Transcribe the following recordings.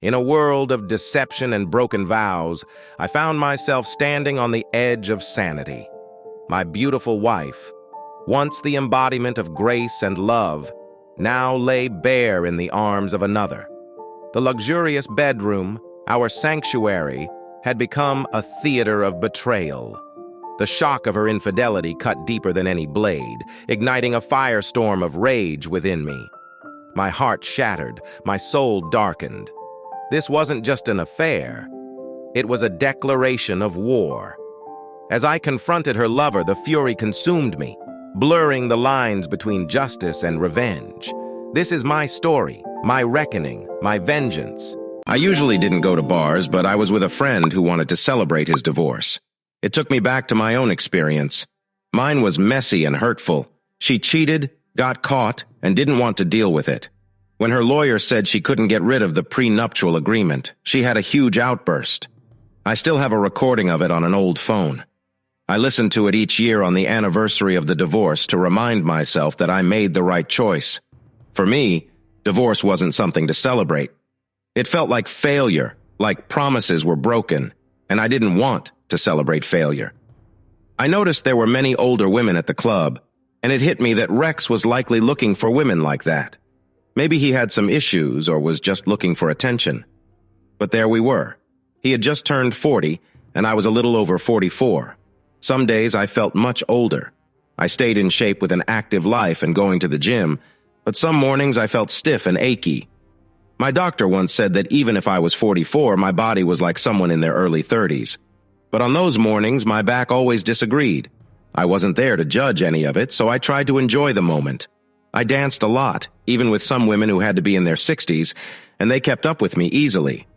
In a world of deception and broken vows, I found myself standing on the edge of sanity. My beautiful wife, once the embodiment of grace and love, now lay bare in the arms of another. The luxurious bedroom, our sanctuary, had become a theater of betrayal. The shock of her infidelity cut deeper than any blade, igniting a firestorm of rage within me. My heart shattered, my soul darkened. This wasn't just an affair. It was a declaration of war. As I confronted her lover, the fury consumed me, blurring the lines between justice and revenge. This is my story, my reckoning, my vengeance. I usually didn't go to bars, but I was with a friend who wanted to celebrate his divorce. It took me back to my own experience. Mine was messy and hurtful. She cheated, got caught, and didn't want to deal with it. When her lawyer said she couldn't get rid of the prenuptial agreement, she had a huge outburst. I still have a recording of it on an old phone. I listened to it each year on the anniversary of the divorce to remind myself that I made the right choice. For me, divorce wasn't something to celebrate. It felt like failure, like promises were broken, and I didn't want to celebrate failure. I noticed there were many older women at the club, and it hit me that Rex was likely looking for women like that. Maybe he had some issues or was just looking for attention. But there we were. He had just turned 40, and I was a little over 44. Some days I felt much older. I stayed in shape with an active life and going to the gym, but some mornings I felt stiff and achy. My doctor once said that even if I was 44, my body was like someone in their early 30s. But on those mornings, my back always disagreed. I wasn't there to judge any of it, so I tried to enjoy the moment. I danced a lot, even with some women who had to be in their 60s, and they kept up with me easily.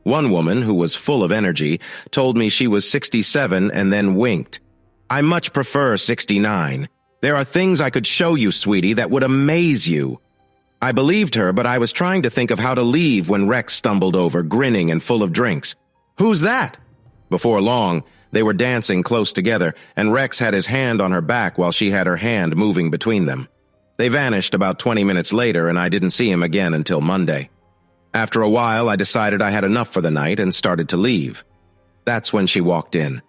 One woman, who was full of energy, told me she was 67 and then winked. "I much prefer 69. There are things I could show you, sweetie, that would amaze you." I believed her, but I was trying to think of how to leave when Rex stumbled over, grinning and full of drinks. "Who's that?" Before long, they were dancing close together, and Rex had his hand on her back while she had her hand moving between them. They vanished about 20 minutes later, and I didn't see him again until Monday. After a while, I decided I had enough for the night and started to leave. That's when she walked in.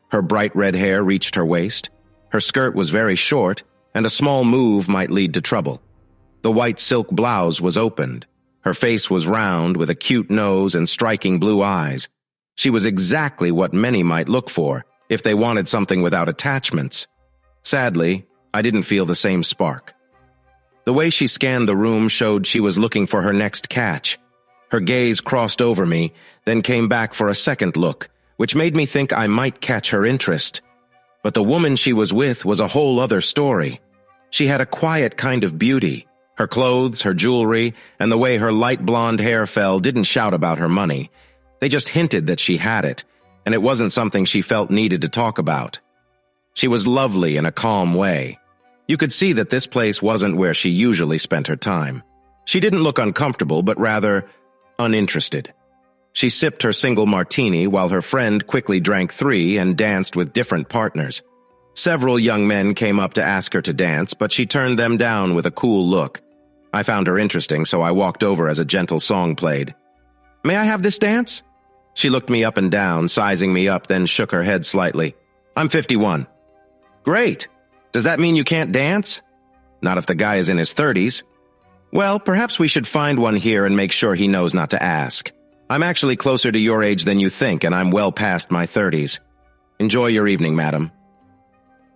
Her bright red hair reached her waist. Her skirt was very short, and a small move might lead to trouble. The white silk blouse was opened. Her face was round, with a cute nose and striking blue eyes. She was exactly what many might look for, if they wanted something without attachments. Sadly, I didn't feel the same spark. The way she scanned the room showed she was looking for her next catch. Her gaze crossed over me, then came back for a second look, which made me think I might catch her interest. But the woman she was with was a whole other story. She had a quiet kind of beauty. Her clothes, her jewelry, and the way her light blonde hair fell didn't shout about her money. They just hinted that she had it, and it wasn't something she felt needed to talk about. She was lovely in a calm way. You could see that this place wasn't where she usually spent her time. She didn't look uncomfortable, but rather uninterested. She sipped her single martini while her friend quickly drank 3 and danced with different partners. Several young men came up to ask her to dance, but she turned them down with a cool look. I found her interesting, so I walked over as a gentle song played. "May I have this dance?" She looked me up and down, sizing me up, then shook her head slightly. "I'm 51. "Great. Does that mean you can't dance?" "Not if the guy is in his 30s. "Well, perhaps we should find one here and make sure he knows not to ask. I'm actually closer to your age than you think, and I'm well past my 30s. Enjoy your evening, madam."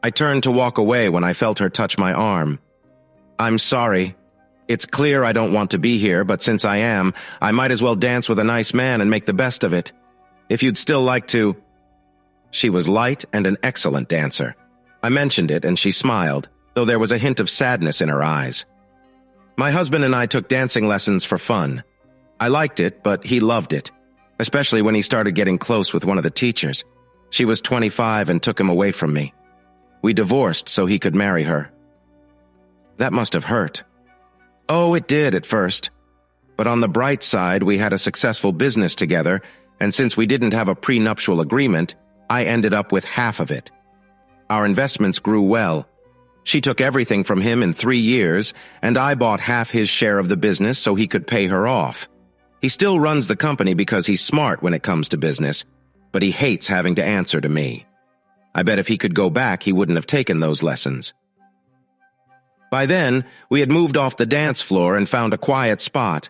I turned to walk away when I felt her touch my arm. "I'm sorry. It's clear I don't want to be here, but since I am, I might as well dance with a nice man and make the best of it. If you'd still like to—" She was light and an excellent dancer. I mentioned it, and she smiled, though there was a hint of sadness in her eyes. My husband and I took dancing lessons for fun. I liked it, but he loved it, especially when he started getting close with one of the teachers. She was 25 and took him away from me. We divorced so he could marry her. That must have hurt. Oh, it did at first. But on the bright side, we had a successful business together, and since we didn't have a prenuptial agreement, I ended up with half of it. Our investments grew well. She took everything from him in 3 years, and I bought half his share of the business so he could pay her off. He still runs the company because he's smart when it comes to business, but he hates having to answer to me. I bet if he could go back, he wouldn't have taken those lessons. By then, we had moved off the dance floor and found a quiet spot.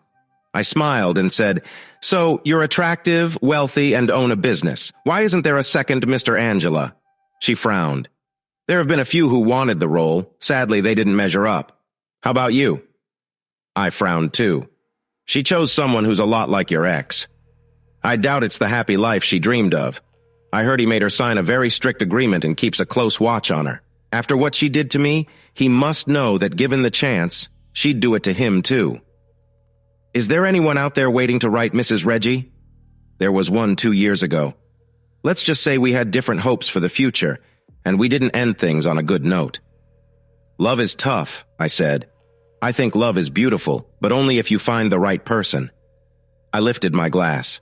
I smiled and said, "So, you're attractive, wealthy, and own a business. Why isn't there a second Mr. Angela?" She frowned. "There have been a few who wanted the role. Sadly, they didn't measure up. How about you?" I frowned too. "She chose someone who's a lot like your ex." I doubt it's the happy life she dreamed of. I heard he made her sign a very strict agreement and keeps a close watch on her. After what she did to me, he must know that given the chance, she'd do it to him too. Is there anyone out there waiting to write Mrs. Reggie? There was one 2 years ago. Let's just say we had different hopes for the future, and we didn't end things on a good note. Love is tough, I said. I think love is beautiful, but only if you find the right person. I lifted my glass.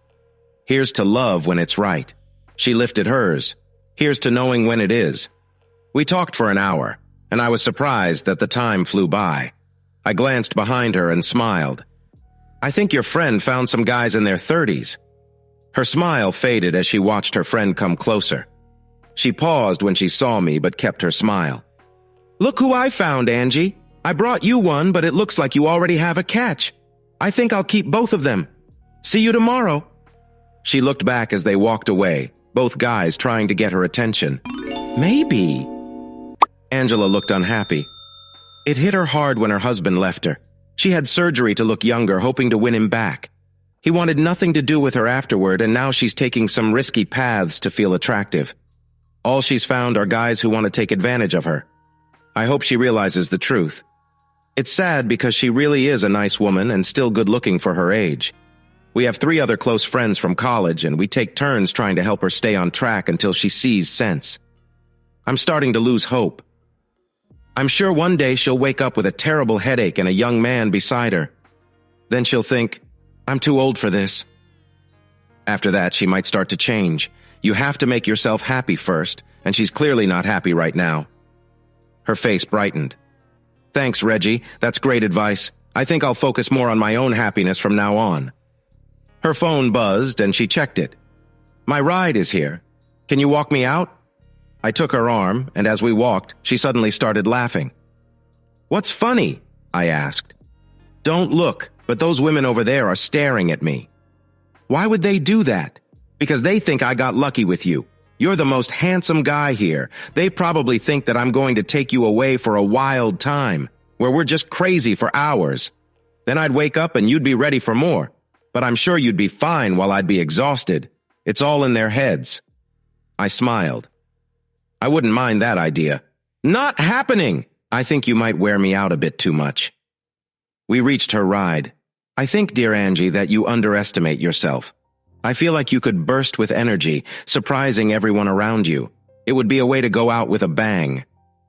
Here's to love when it's right. She lifted hers. Here's to knowing when it is. We talked for an hour, and I was surprised that the time flew by. I glanced behind her and smiled. "I think your friend found some guys in their 30s. Her smile faded as she watched her friend come closer. She paused when she saw me but kept her smile. "Look who I found, Angie. I brought you one, but it looks like you already have a catch. I think I'll keep both of them. See you tomorrow." She looked back as they walked away, both guys trying to get her attention. "Maybe." Angela looked unhappy. It hit her hard when her husband left her. She had surgery to look younger, hoping to win him back. He wanted nothing to do with her afterward, and now she's taking some risky paths to feel attractive. All she's found are guys who want to take advantage of her. I hope she realizes the truth. It's sad because she really is a nice woman and still good-looking for her age. We have 3 other close friends from college, and we take turns trying to help her stay on track until she sees sense. I'm starting to lose hope. I'm sure one day she'll wake up with a terrible headache and a young man beside her. Then she'll think, "I'm too old for this." After that, she might start to change. You have to make yourself happy first, and she's clearly not happy right now. Her face brightened. "Thanks, Reggie. That's great advice. I think I'll focus more on my own happiness from now on." Her phone buzzed, and she checked it. "My ride is here. Can you walk me out?" I took her arm, and as we walked, she suddenly started laughing. "What's funny?" I asked. "Don't look, but those women over there are staring at me." "Why would they do that?" "Because they think I got lucky with you. You're the most handsome guy here. They probably think that I'm going to take you away for a wild time, where we're just crazy for hours. Then I'd wake up and you'd be ready for more. But I'm sure you'd be fine while I'd be exhausted. It's all in their heads." I smiled. "I wouldn't mind that idea." "Not happening! I think you might wear me out a bit too much." We reached her ride. "I think, dear Angie, that you underestimate yourself. I feel like you could burst with energy, surprising everyone around you. It would be a way to go out with a bang.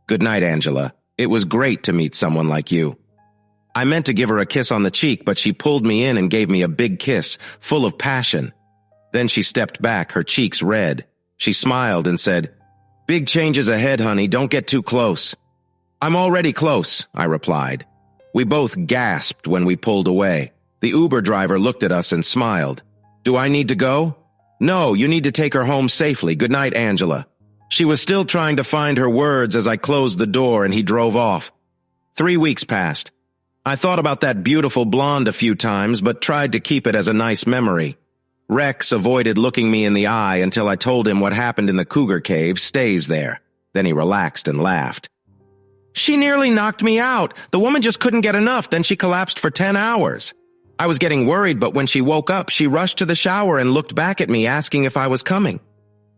Good night, Angela. It was great to meet someone like you." I meant to give her a kiss on the cheek, but she pulled me in and gave me a big kiss, full of passion. Then she stepped back, her cheeks red. She smiled and said, "Big changes ahead, honey. Don't get too close." "I'm already close," I replied. We both gasped when we pulled away. The Uber driver looked at us and smiled. "Do I need to go?" "No, you need to take her home safely. Good night, Angela." She was still trying to find her words as I closed the door and he drove off. 3 weeks passed. I thought about that beautiful blonde a few times, but tried to keep it as a nice memory. Rex avoided looking me in the eye until I told him what happened in the cougar cave stays there. Then he relaxed and laughed. "She nearly knocked me out. The woman just couldn't get enough, then she collapsed for 10 hours. I was getting worried, but when she woke up, she rushed to the shower and looked back at me asking if I was coming.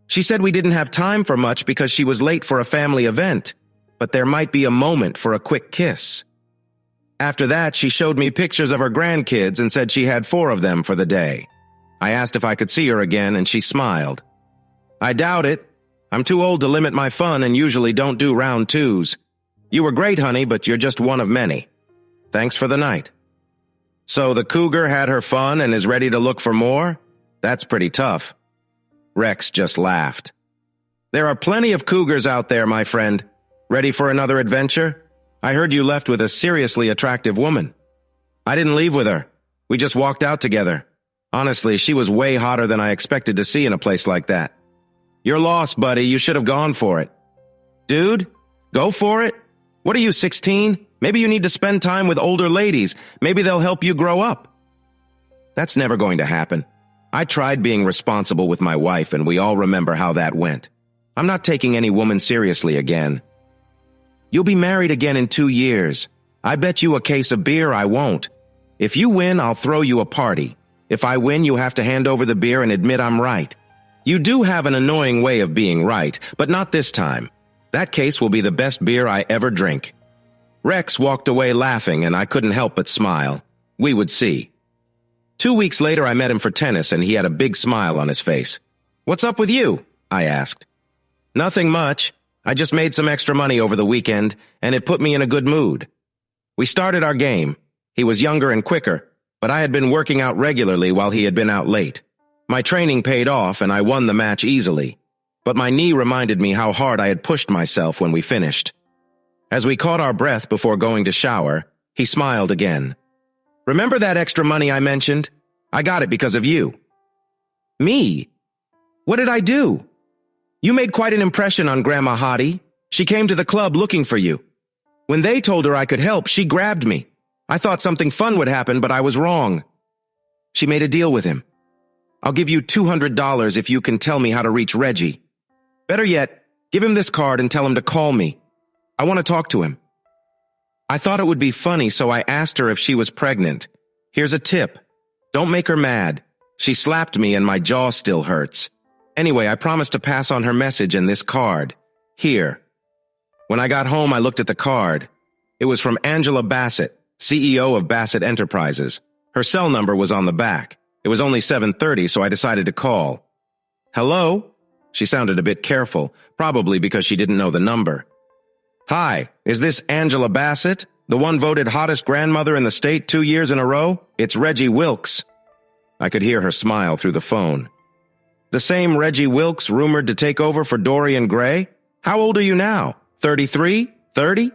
She said we didn't have time for much because she was late for a family event, but there might be a moment for a quick kiss. After that, she showed me pictures of her grandkids and said she had 4 of them for the day. I asked if I could see her again, and she smiled. I doubt it. I'm too old to limit my fun and usually don't do round 2s. You were great, honey, but you're just one of many. Thanks for the night." So the cougar had her fun and is ready to look for more? That's pretty tough. Rex just laughed. "There are plenty of cougars out there, my friend. Ready for another adventure? I heard you left with a seriously attractive woman." "I didn't leave with her. We just walked out together. Honestly, she was way hotter than I expected to see in a place like that. You're lost, buddy. You should have gone for it. Dude, go for it. What are you, 16? Maybe you need to spend time with older ladies. Maybe they'll help you grow up. That's never going to happen. I tried being responsible with my wife, and we all remember how that went. I'm not taking any woman seriously again. You'll be married again in 2 years. I bet you a case of beer I won't. If you win, I'll throw you a party. If I win, you have to hand over the beer and admit I'm right. You do have an annoying way of being right, but not this time. That case will be the best beer I ever drink. Rex walked away laughing, and I couldn't help but smile. We would see. 2 weeks later, I met him for tennis, and he had a big smile on his face. "What's up with you?" I asked. "Nothing much. I just made some extra money over the weekend, and it put me in a good mood." We started our game. He was younger and quicker, but I had been working out regularly while he had been out late. My training paid off, and I won the match easily. But my knee reminded me how hard I had pushed myself when we finished. As we caught our breath before going to shower, he smiled again. "Remember that extra money I mentioned? I got it because of you." "Me? What did I do?" "You made quite an impression on Grandma Hottie. She came to the club looking for you. When they told her I could help, she grabbed me. I thought something fun would happen, but I was wrong. She made a deal with him. I'll give you $200 if you can tell me how to reach Reggie. Better yet, give him this card and tell him to call me. I want to talk to him." I thought it would be funny, so I asked her if she was pregnant. Here's a tip. Don't make her mad. She slapped me and my jaw still hurts. Anyway, I promised to pass on her message and this card. Here. When I got home, I looked at the card. It was from Angela Bassett, CEO of Bassett Enterprises. Her cell number was on the back. It was only 7:30, so I decided to call. "Hello?" She sounded a bit careful, probably because she didn't know the number. "Hi, is this Angela Bassett, the one voted hottest grandmother in the state 2 years in a row? It's Reggie Wilkes." I could hear her smile through the phone. "The same Reggie Wilkes rumored to take over for Dorian Gray? How old are you now? 33? 30?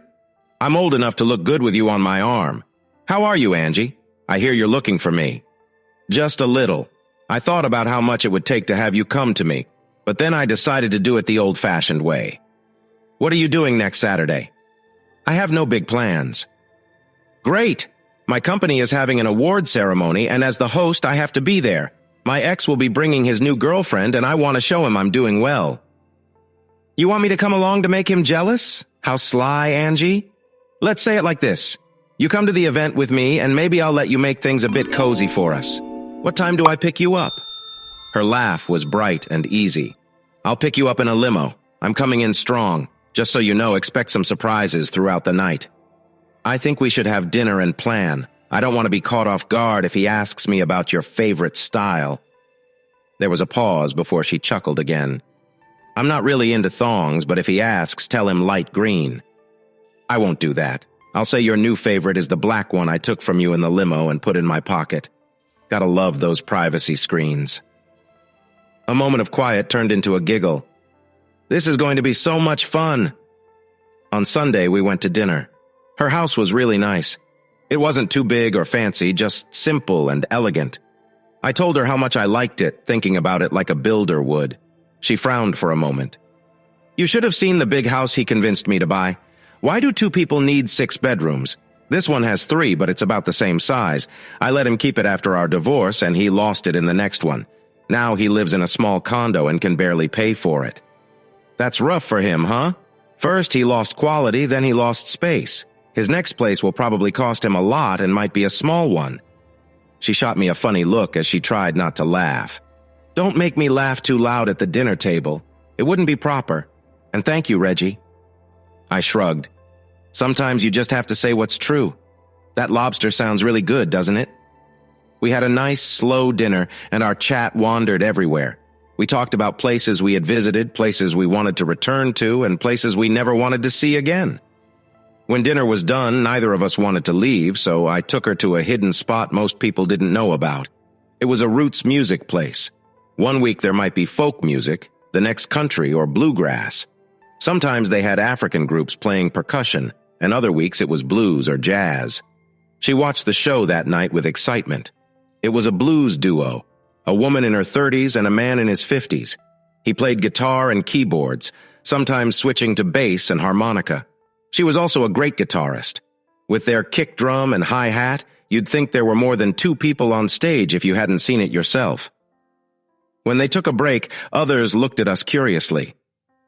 I'm old enough to look good with you on my arm. How are you, Angie? I hear you're looking for me." "Just a little. I thought about how much it would take to have you come to me, but then I decided to do it the old-fashioned way." "What are you doing next Saturday?" "I have no big plans." "Great! My company is having an award ceremony, and as the host, I have to be there. My ex will be bringing his new girlfriend, and I want to show him I'm doing well." "You want me to come along to make him jealous? How sly, Angie? Let's say it like this. You come to the event with me, and maybe I'll let you make things a bit cozy for us. What time do I pick you up?" Her laugh was bright and easy. "I'll pick you up in a limo. I'm coming in strong. Just so you know, expect some surprises throughout the night. I think we should have dinner and plan. I don't want to be caught off guard if he asks me about your favorite style." There was a pause before she chuckled again. "I'm not really into thongs, but if he asks, tell him light green." "I won't do that. I'll say your new favorite is the black one I took from you in the limo and put in my pocket. Gotta love those privacy screens." A moment of quiet turned into a giggle. "This is going to be so much fun." On Sunday, we went to dinner. Her house was really nice. It wasn't too big or fancy, just simple and elegant. I told her how much I liked it, thinking about it like a builder would. She frowned for a moment. "You should have seen the big house he convinced me to buy. Why do 2 people need 6 bedrooms? This one has 3, but it's about the same size. I let him keep it after our divorce, and he lost it in the next one. Now he lives in a small condo and can barely pay for it." "That's rough for him, huh? First he lost quality, then he lost space. His next place will probably cost him a lot and might be a small one." She shot me a funny look as she tried not to laugh. "Don't make me laugh too loud at the dinner table. It wouldn't be proper. And thank you, Reggie." I shrugged. "Sometimes you just have to say what's true. That lobster sounds really good, doesn't it?" We had a nice, slow dinner, and our chat wandered everywhere. We talked about places we had visited, places we wanted to return to, and places we never wanted to see again. When dinner was done, neither of us wanted to leave, so I took her to a hidden spot most people didn't know about. It was a roots music place. One week there might be folk music, the next country or bluegrass. Sometimes they had African groups playing percussion, and other weeks it was blues or jazz. She watched the show that night with excitement. It was a blues duo, a woman in her 30s and a man in his 50s. He played guitar and keyboards, sometimes switching to bass and harmonica. She was also a great guitarist. With their kick drum and hi-hat, you'd think there were more than 2 people on stage if you hadn't seen it yourself. When they took a break, others looked at us curiously.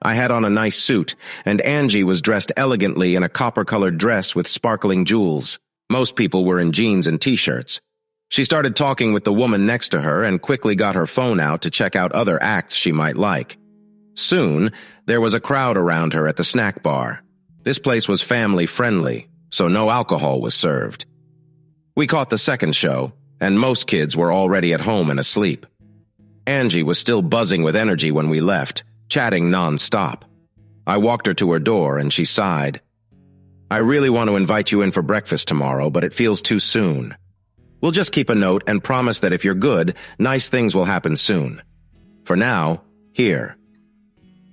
I had on a nice suit, and Angie was dressed elegantly in a copper-colored dress with sparkling jewels. Most people were in jeans and t-shirts. She started talking with the woman next to her and quickly got her phone out to check out other acts she might like. Soon, there was a crowd around her at the snack bar. This place was family-friendly, so no alcohol was served. We caught the second show, and most kids were already at home and asleep. Angie was still buzzing with energy when we left, chatting non-stop. I walked her to her door, and she sighed. "I really want to invite you in for breakfast tomorrow, but it feels too soon. We'll just keep a note and promise that if you're good, nice things will happen soon. For now, here."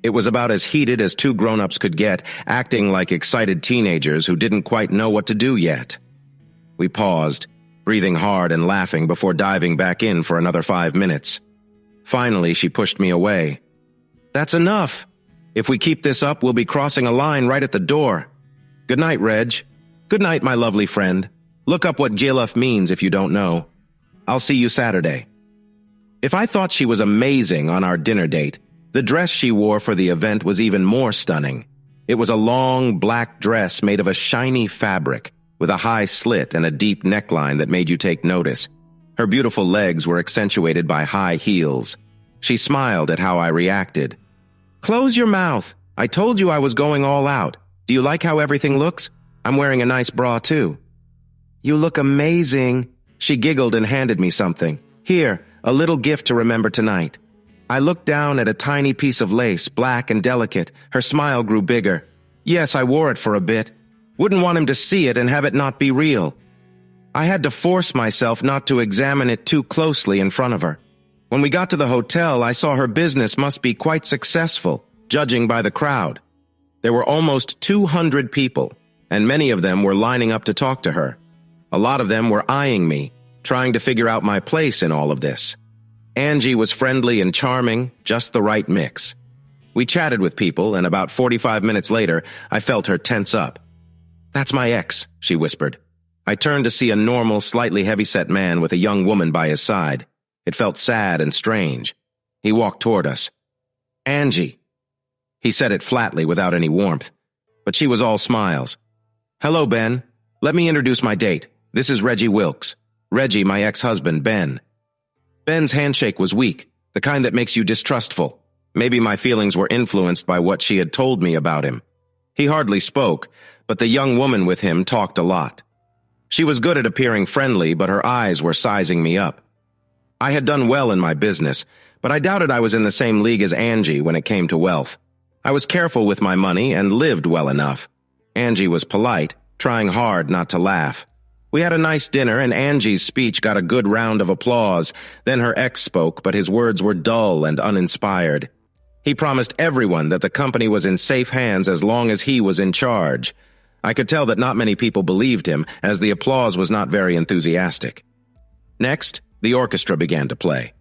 It was about as heated as 2 grown-ups could get, acting like excited teenagers who didn't quite know what to do yet. We paused, breathing hard and laughing before diving back in for another 5 minutes. Finally, she pushed me away. "That's enough. If we keep this up, we'll be crossing a line right at the door. Good night, Reg. Good night, my lovely friend. Look up what Gilaf means if you don't know. I'll see you Saturday." If I thought she was amazing on our dinner date, the dress she wore for the event was even more stunning. It was a long, black dress made of a shiny fabric, with a high slit and a deep neckline that made you take notice. Her beautiful legs were accentuated by high heels. She smiled at how I reacted. "Close your mouth. I told you I was going all out. Do you like how everything looks? I'm wearing a nice bra, too." "You look amazing." She giggled and handed me something. "Here, a little gift to remember tonight." I looked down at a tiny piece of lace, black and delicate. Her smile grew bigger. "Yes, I wore it for a bit. Wouldn't want him to see it and have it not be real." I had to force myself not to examine it too closely in front of her. When we got to the hotel, I saw her business must be quite successful, judging by the crowd. There were almost 200 people, and many of them were lining up to talk to her. A lot of them were eyeing me, trying to figure out my place in all of this. Angie was friendly and charming, just the right mix. We chatted with people, and about 45 minutes later, I felt her tense up. "That's my ex," she whispered. I turned to see a normal, slightly heavyset man with a young woman by his side. It felt sad and strange. He walked toward us. "Angie." He said it flatly without any warmth, but she was all smiles. "Hello, Ben. Let me introduce my date. This is Reggie Wilkes. Reggie, my ex-husband, Ben." Ben's handshake was weak, the kind that makes you distrustful. Maybe my feelings were influenced by what she had told me about him. He hardly spoke, but the young woman with him talked a lot. She was good at appearing friendly, but her eyes were sizing me up. I had done well in my business, but I doubted I was in the same league as Angie when it came to wealth. I was careful with my money and lived well enough. Angie was polite, trying hard not to laugh. We had a nice dinner, and Angie's speech got a good round of applause. Then her ex spoke, but his words were dull and uninspired. He promised everyone that the company was in safe hands as long as he was in charge. I could tell that not many people believed him, as the applause was not very enthusiastic. Next, the orchestra began to play.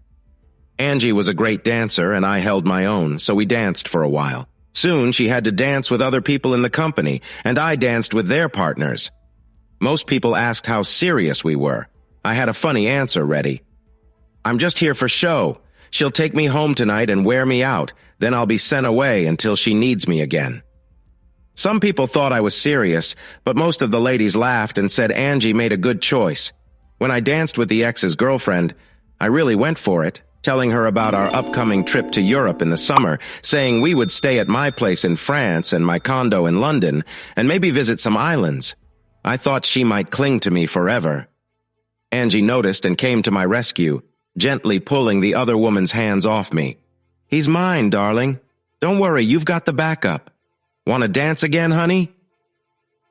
Angie was a great dancer, and I held my own, so we danced for a while. Soon, she had to dance with other people in the company, and I danced with their partners. Most people asked how serious we were. I had a funny answer ready. "I'm just here for show. She'll take me home tonight and wear me out. Then I'll be sent away until she needs me again." Some people thought I was serious, but most of the ladies laughed and said Angie made a good choice. When I danced with the ex's girlfriend, I really went for it, telling her about our upcoming trip to Europe in the summer, saying we would stay at my place in France and my condo in London, and maybe visit some islands. I thought she might cling to me forever. Angie noticed and came to my rescue, gently pulling the other woman's hands off me. "He's mine, darling. Don't worry, you've got the backup. Want to dance again, honey?"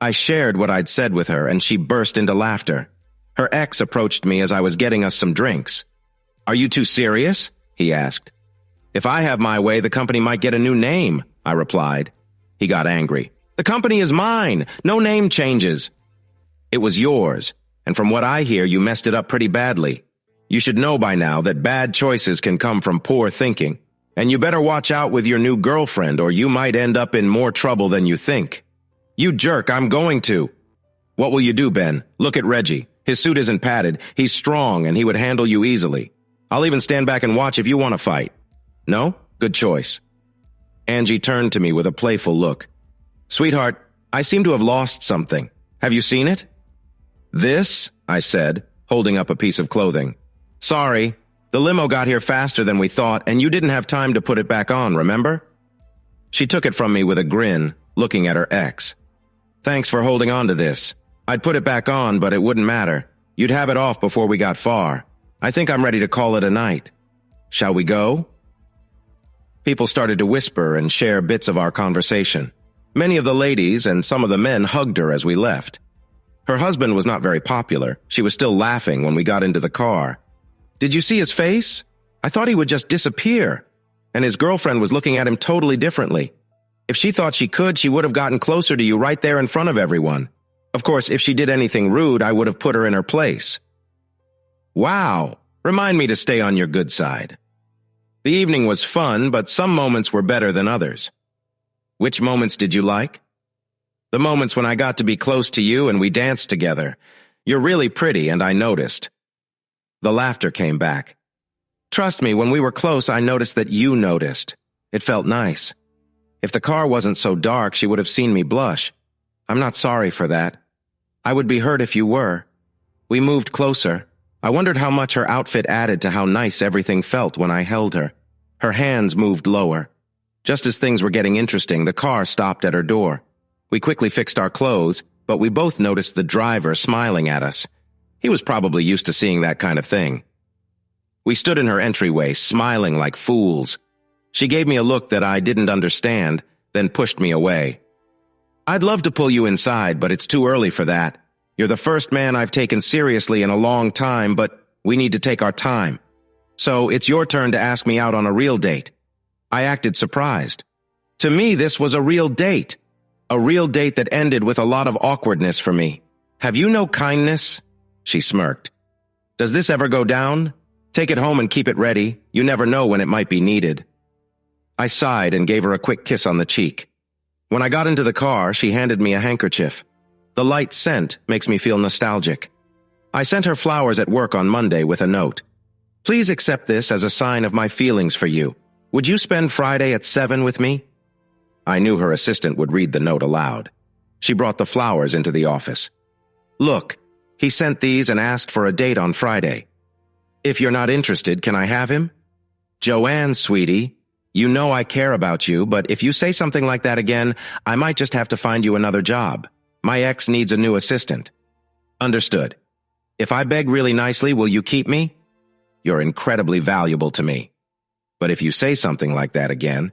I shared what I'd said with her, and she burst into laughter. Her ex approached me as I was getting us some drinks. "Are you too serious?" he asked. "If I have my way, the company might get a new name," I replied. He got angry. "The company is mine. No name changes." "It was yours, and from what I hear, you messed it up pretty badly." You should know by now that bad choices can come from poor thinking, and you better watch out with your new girlfriend or you might end up in more trouble than you think. You jerk, I'm going to. What will you do, Ben? Look at Reggie. His suit isn't padded, he's strong, and he would handle you easily. I'll even stand back and watch if you want to fight. No? Good choice. Angie turned to me with a playful look. Sweetheart, I seem to have lost something. Have you seen it? This? I said, holding up a piece of clothing. Sorry, the limo got here faster than we thought, and you didn't have time to put it back on, remember? She took it from me with a grin, looking at her ex. Thanks for holding on to this. I'd put it back on, but it wouldn't matter. You'd have it off before we got far. I think I'm ready to call it a night. Shall we go? People started to whisper and share bits of our conversation. Many of the ladies and some of the men hugged her as we left. Her husband was not very popular. She was still laughing when we got into the car. Did you see his face? I thought he would just disappear. And his girlfriend was looking at him totally differently. If she thought she could, she would have gotten closer to you right there in front of everyone. Of course, if she did anything rude, I would have put her in her place. Wow! Remind me to stay on your good side. The evening was fun, but some moments were better than others. Which moments did you like? The moments when I got to be close to you and we danced together. You're really pretty, and I noticed. The laughter came back. Trust me, when we were close, I noticed that you noticed. It felt nice. If the car wasn't so dark, she would have seen me blush. I'm not sorry for that. I would be hurt if you were. We moved closer. I wondered how much her outfit added to how nice everything felt when I held her. Her hands moved lower. Just as things were getting interesting, the car stopped at her door. We quickly fixed our clothes, but we both noticed the driver smiling at us. He was probably used to seeing that kind of thing. We stood in her entryway, smiling like fools. She gave me a look that I didn't understand, then pushed me away. I'd love to pull you inside, but it's too early for that. You're the first man I've taken seriously in a long time, but we need to take our time. So it's your turn to ask me out on a real date. I acted surprised. To me, this was a real date. A real date that ended with a lot of awkwardness for me. Have you no kindness? She smirked. Does this ever go down? Take it home and keep it ready. You never know when it might be needed. I sighed and gave her a quick kiss on the cheek. When I got into the car, she handed me a handkerchief. The light scent makes me feel nostalgic. I sent her flowers at work on Monday with a note. Please accept this as a sign of my feelings for you. Would you spend Friday at 7 with me? I knew her assistant would read the note aloud. She brought the flowers into the office. Look, he sent these and asked for a date on Friday. If you're not interested, can I have him? Joanne, sweetie, you know I care about you, but if you say something like that again, I might just have to find you another job. My ex needs a new assistant. Understood. If I beg really nicely, will you keep me? You're incredibly valuable to me. But if you say something like that again,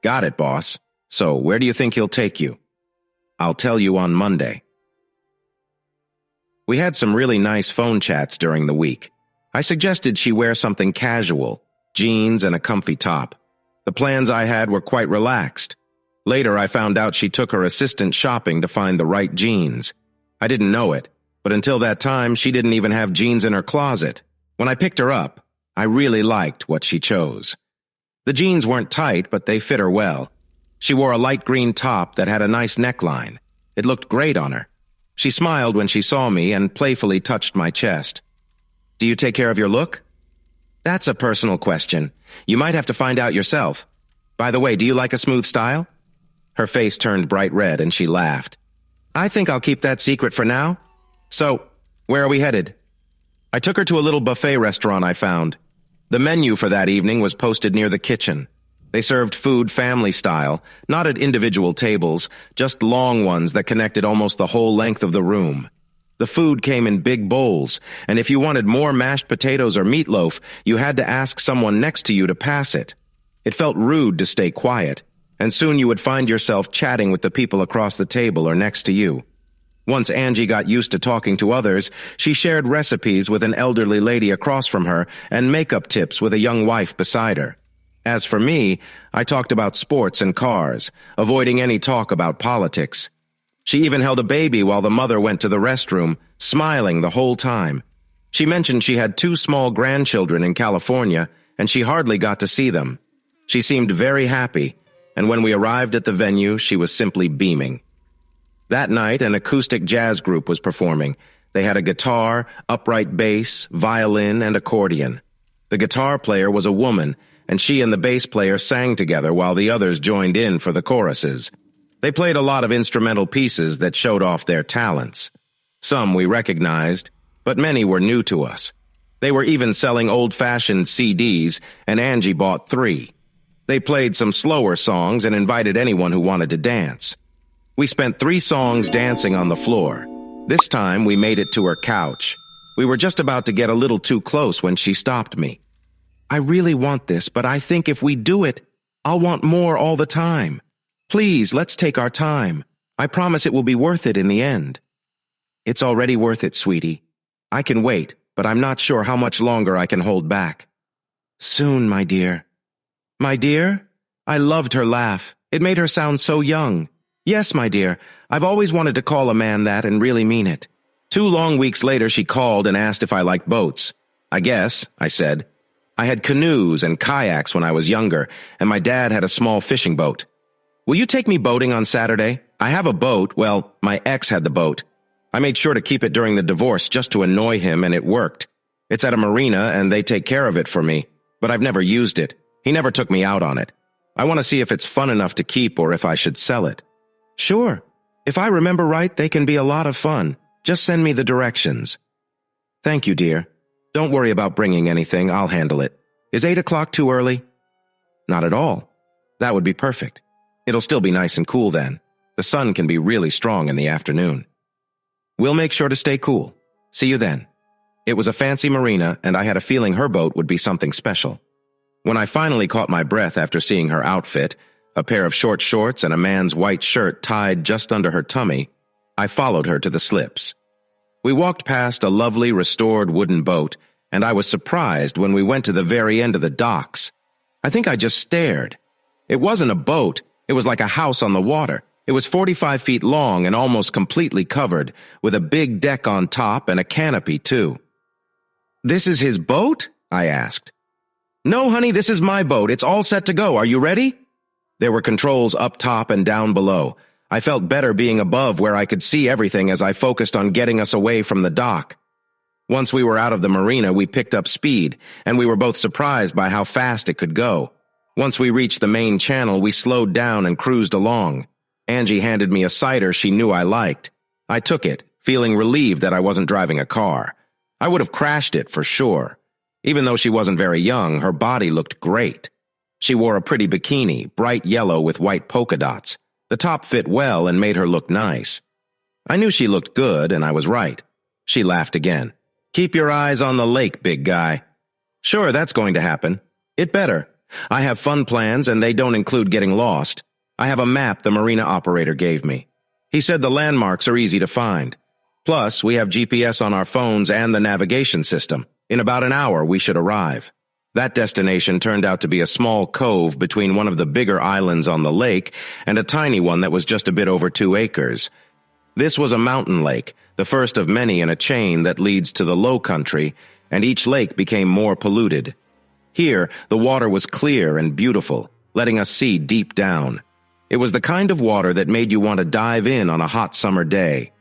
got it, boss. So where do you think he'll take you? I'll tell you on Monday. We had some really nice phone chats during the week. I suggested she wear something casual, jeans and a comfy top. The plans I had were quite relaxed. Later, I found out she took her assistant shopping to find the right jeans. I didn't know it, but until that time, she didn't even have jeans in her closet. When I picked her up, I really liked what she chose. The jeans weren't tight, but they fit her well. She wore a light green top that had a nice neckline. It looked great on her. She smiled when she saw me and playfully touched my chest. Do you take care of your look? That's a personal question. You might have to find out yourself. By the way, do you like a smooth style? Her face turned bright red and she laughed. I think I'll keep that secret for now. So, where are we headed? I took her to a little buffet restaurant I found. The menu for that evening was posted near the kitchen. They served food family style, not at individual tables, just long ones that connected almost the whole length of the room. The food came in big bowls, and if you wanted more mashed potatoes or meatloaf, you had to ask someone next to you to pass it. It felt rude to stay quiet, and soon you would find yourself chatting with the people across the table or next to you. Once Angie got used to talking to others, she shared recipes with an elderly lady across from her and makeup tips with a young wife beside her. As for me, I talked about sports and cars, avoiding any talk about politics. She even held a baby while the mother went to the restroom, smiling the whole time. She mentioned she had 2 small grandchildren in California, and she hardly got to see them. She seemed very happy, and when we arrived at the venue, she was simply beaming. That night, an acoustic jazz group was performing. They had a guitar, upright bass, violin, and accordion. The guitar player was a woman, and she and the bass player sang together while the others joined in for the choruses. They played a lot of instrumental pieces that showed off their talents. Some we recognized, but many were new to us. They were even selling old-fashioned CDs, and Angie bought 3. They played some slower songs and invited anyone who wanted to dance. We spent 3 songs dancing on the floor. This time, we made it to her couch. We were just about to get a little too close when she stopped me. I really want this, but I think if we do it, I'll want more all the time. Please, let's take our time. I promise it will be worth it in the end. It's already worth it, sweetie. I can wait, but I'm not sure how much longer I can hold back. Soon, my dear. My dear? I loved her laugh. It made her sound so young. Yes, my dear. I've always wanted to call a man that and really mean it. 2 long weeks later, she called and asked if I liked boats. I guess, I said. I had canoes and kayaks when I was younger, and my dad had a small fishing boat. Will you take me boating on Saturday? I have a boat. Well, my ex had the boat. I made sure to keep it during the divorce just to annoy him, and it worked. It's at a marina, and they take care of it for me, but I've never used it. He never took me out on it. I want to see if it's fun enough to keep or if I should sell it. Sure. If I remember right, they can be a lot of fun. Just send me the directions. Thank you, dear. Don't worry about bringing anything. I'll handle it. Is 8 o'clock too early? Not at all. That would be perfect. It'll still be nice and cool then. The sun can be really strong in the afternoon. We'll make sure to stay cool. See you then. It was a fancy marina, and I had a feeling her boat would be something special. When I finally caught my breath after seeing her outfit, a pair of short shorts and a man's white shirt tied just under her tummy, I followed her to the slips. We walked past a lovely restored wooden boat, and I was surprised when we went to the very end of the docks. I think I just stared. It wasn't a boat. It was like a house on the water. It was 45 feet long and almost completely covered, with a big deck on top and a canopy, too. This is his boat? I asked. No, honey, this is my boat. It's all set to go. Are you ready? There were controls up top and down below. I felt better being above where I could see everything as I focused on getting us away from the dock. Once we were out of the marina, we picked up speed, and we were both surprised by how fast it could go. Once we reached the main channel, we slowed down and cruised along. Angie handed me a cider she knew I liked. I took it, feeling relieved that I wasn't driving a car. I would have crashed it for sure. Even though she wasn't very young, her body looked great. She wore a pretty bikini, bright yellow with white polka dots. The top fit well and made her look nice. I knew she looked good, and I was right. She laughed again. Keep your eyes on the lake, big guy. Sure, that's going to happen. It better. I have fun plans, and they don't include getting lost. I have a map the marina operator gave me. He said the landmarks are easy to find. Plus, we have GPS on our phones and the navigation system. In about an hour, we should arrive. That destination turned out to be a small cove between one of the bigger islands on the lake and a tiny one that was just a bit over 2 acres. This was a mountain lake, the first of many in a chain that leads to the low country, and each lake became more polluted. Here, the water was clear and beautiful, letting us see deep down. It was the kind of water that made you want to dive in on a hot summer day.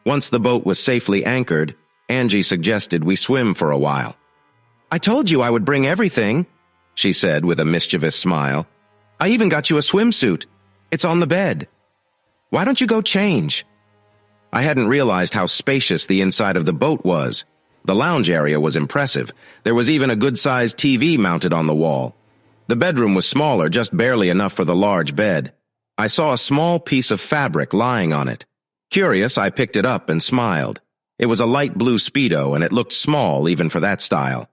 Once the boat was safely anchored, Angie suggested we swim for a while. I told you I would bring everything, she said with a mischievous smile. I even got you a swimsuit. It's on the bed. Why don't you go change? I hadn't realized how spacious the inside of the boat was. The lounge area was impressive. There was even a good-sized TV mounted on the wall. The bedroom was smaller, just barely enough for the large bed. I saw a small piece of fabric lying on it. Curious, I picked it up and smiled. It was a light blue Speedo, and it looked small even for that style.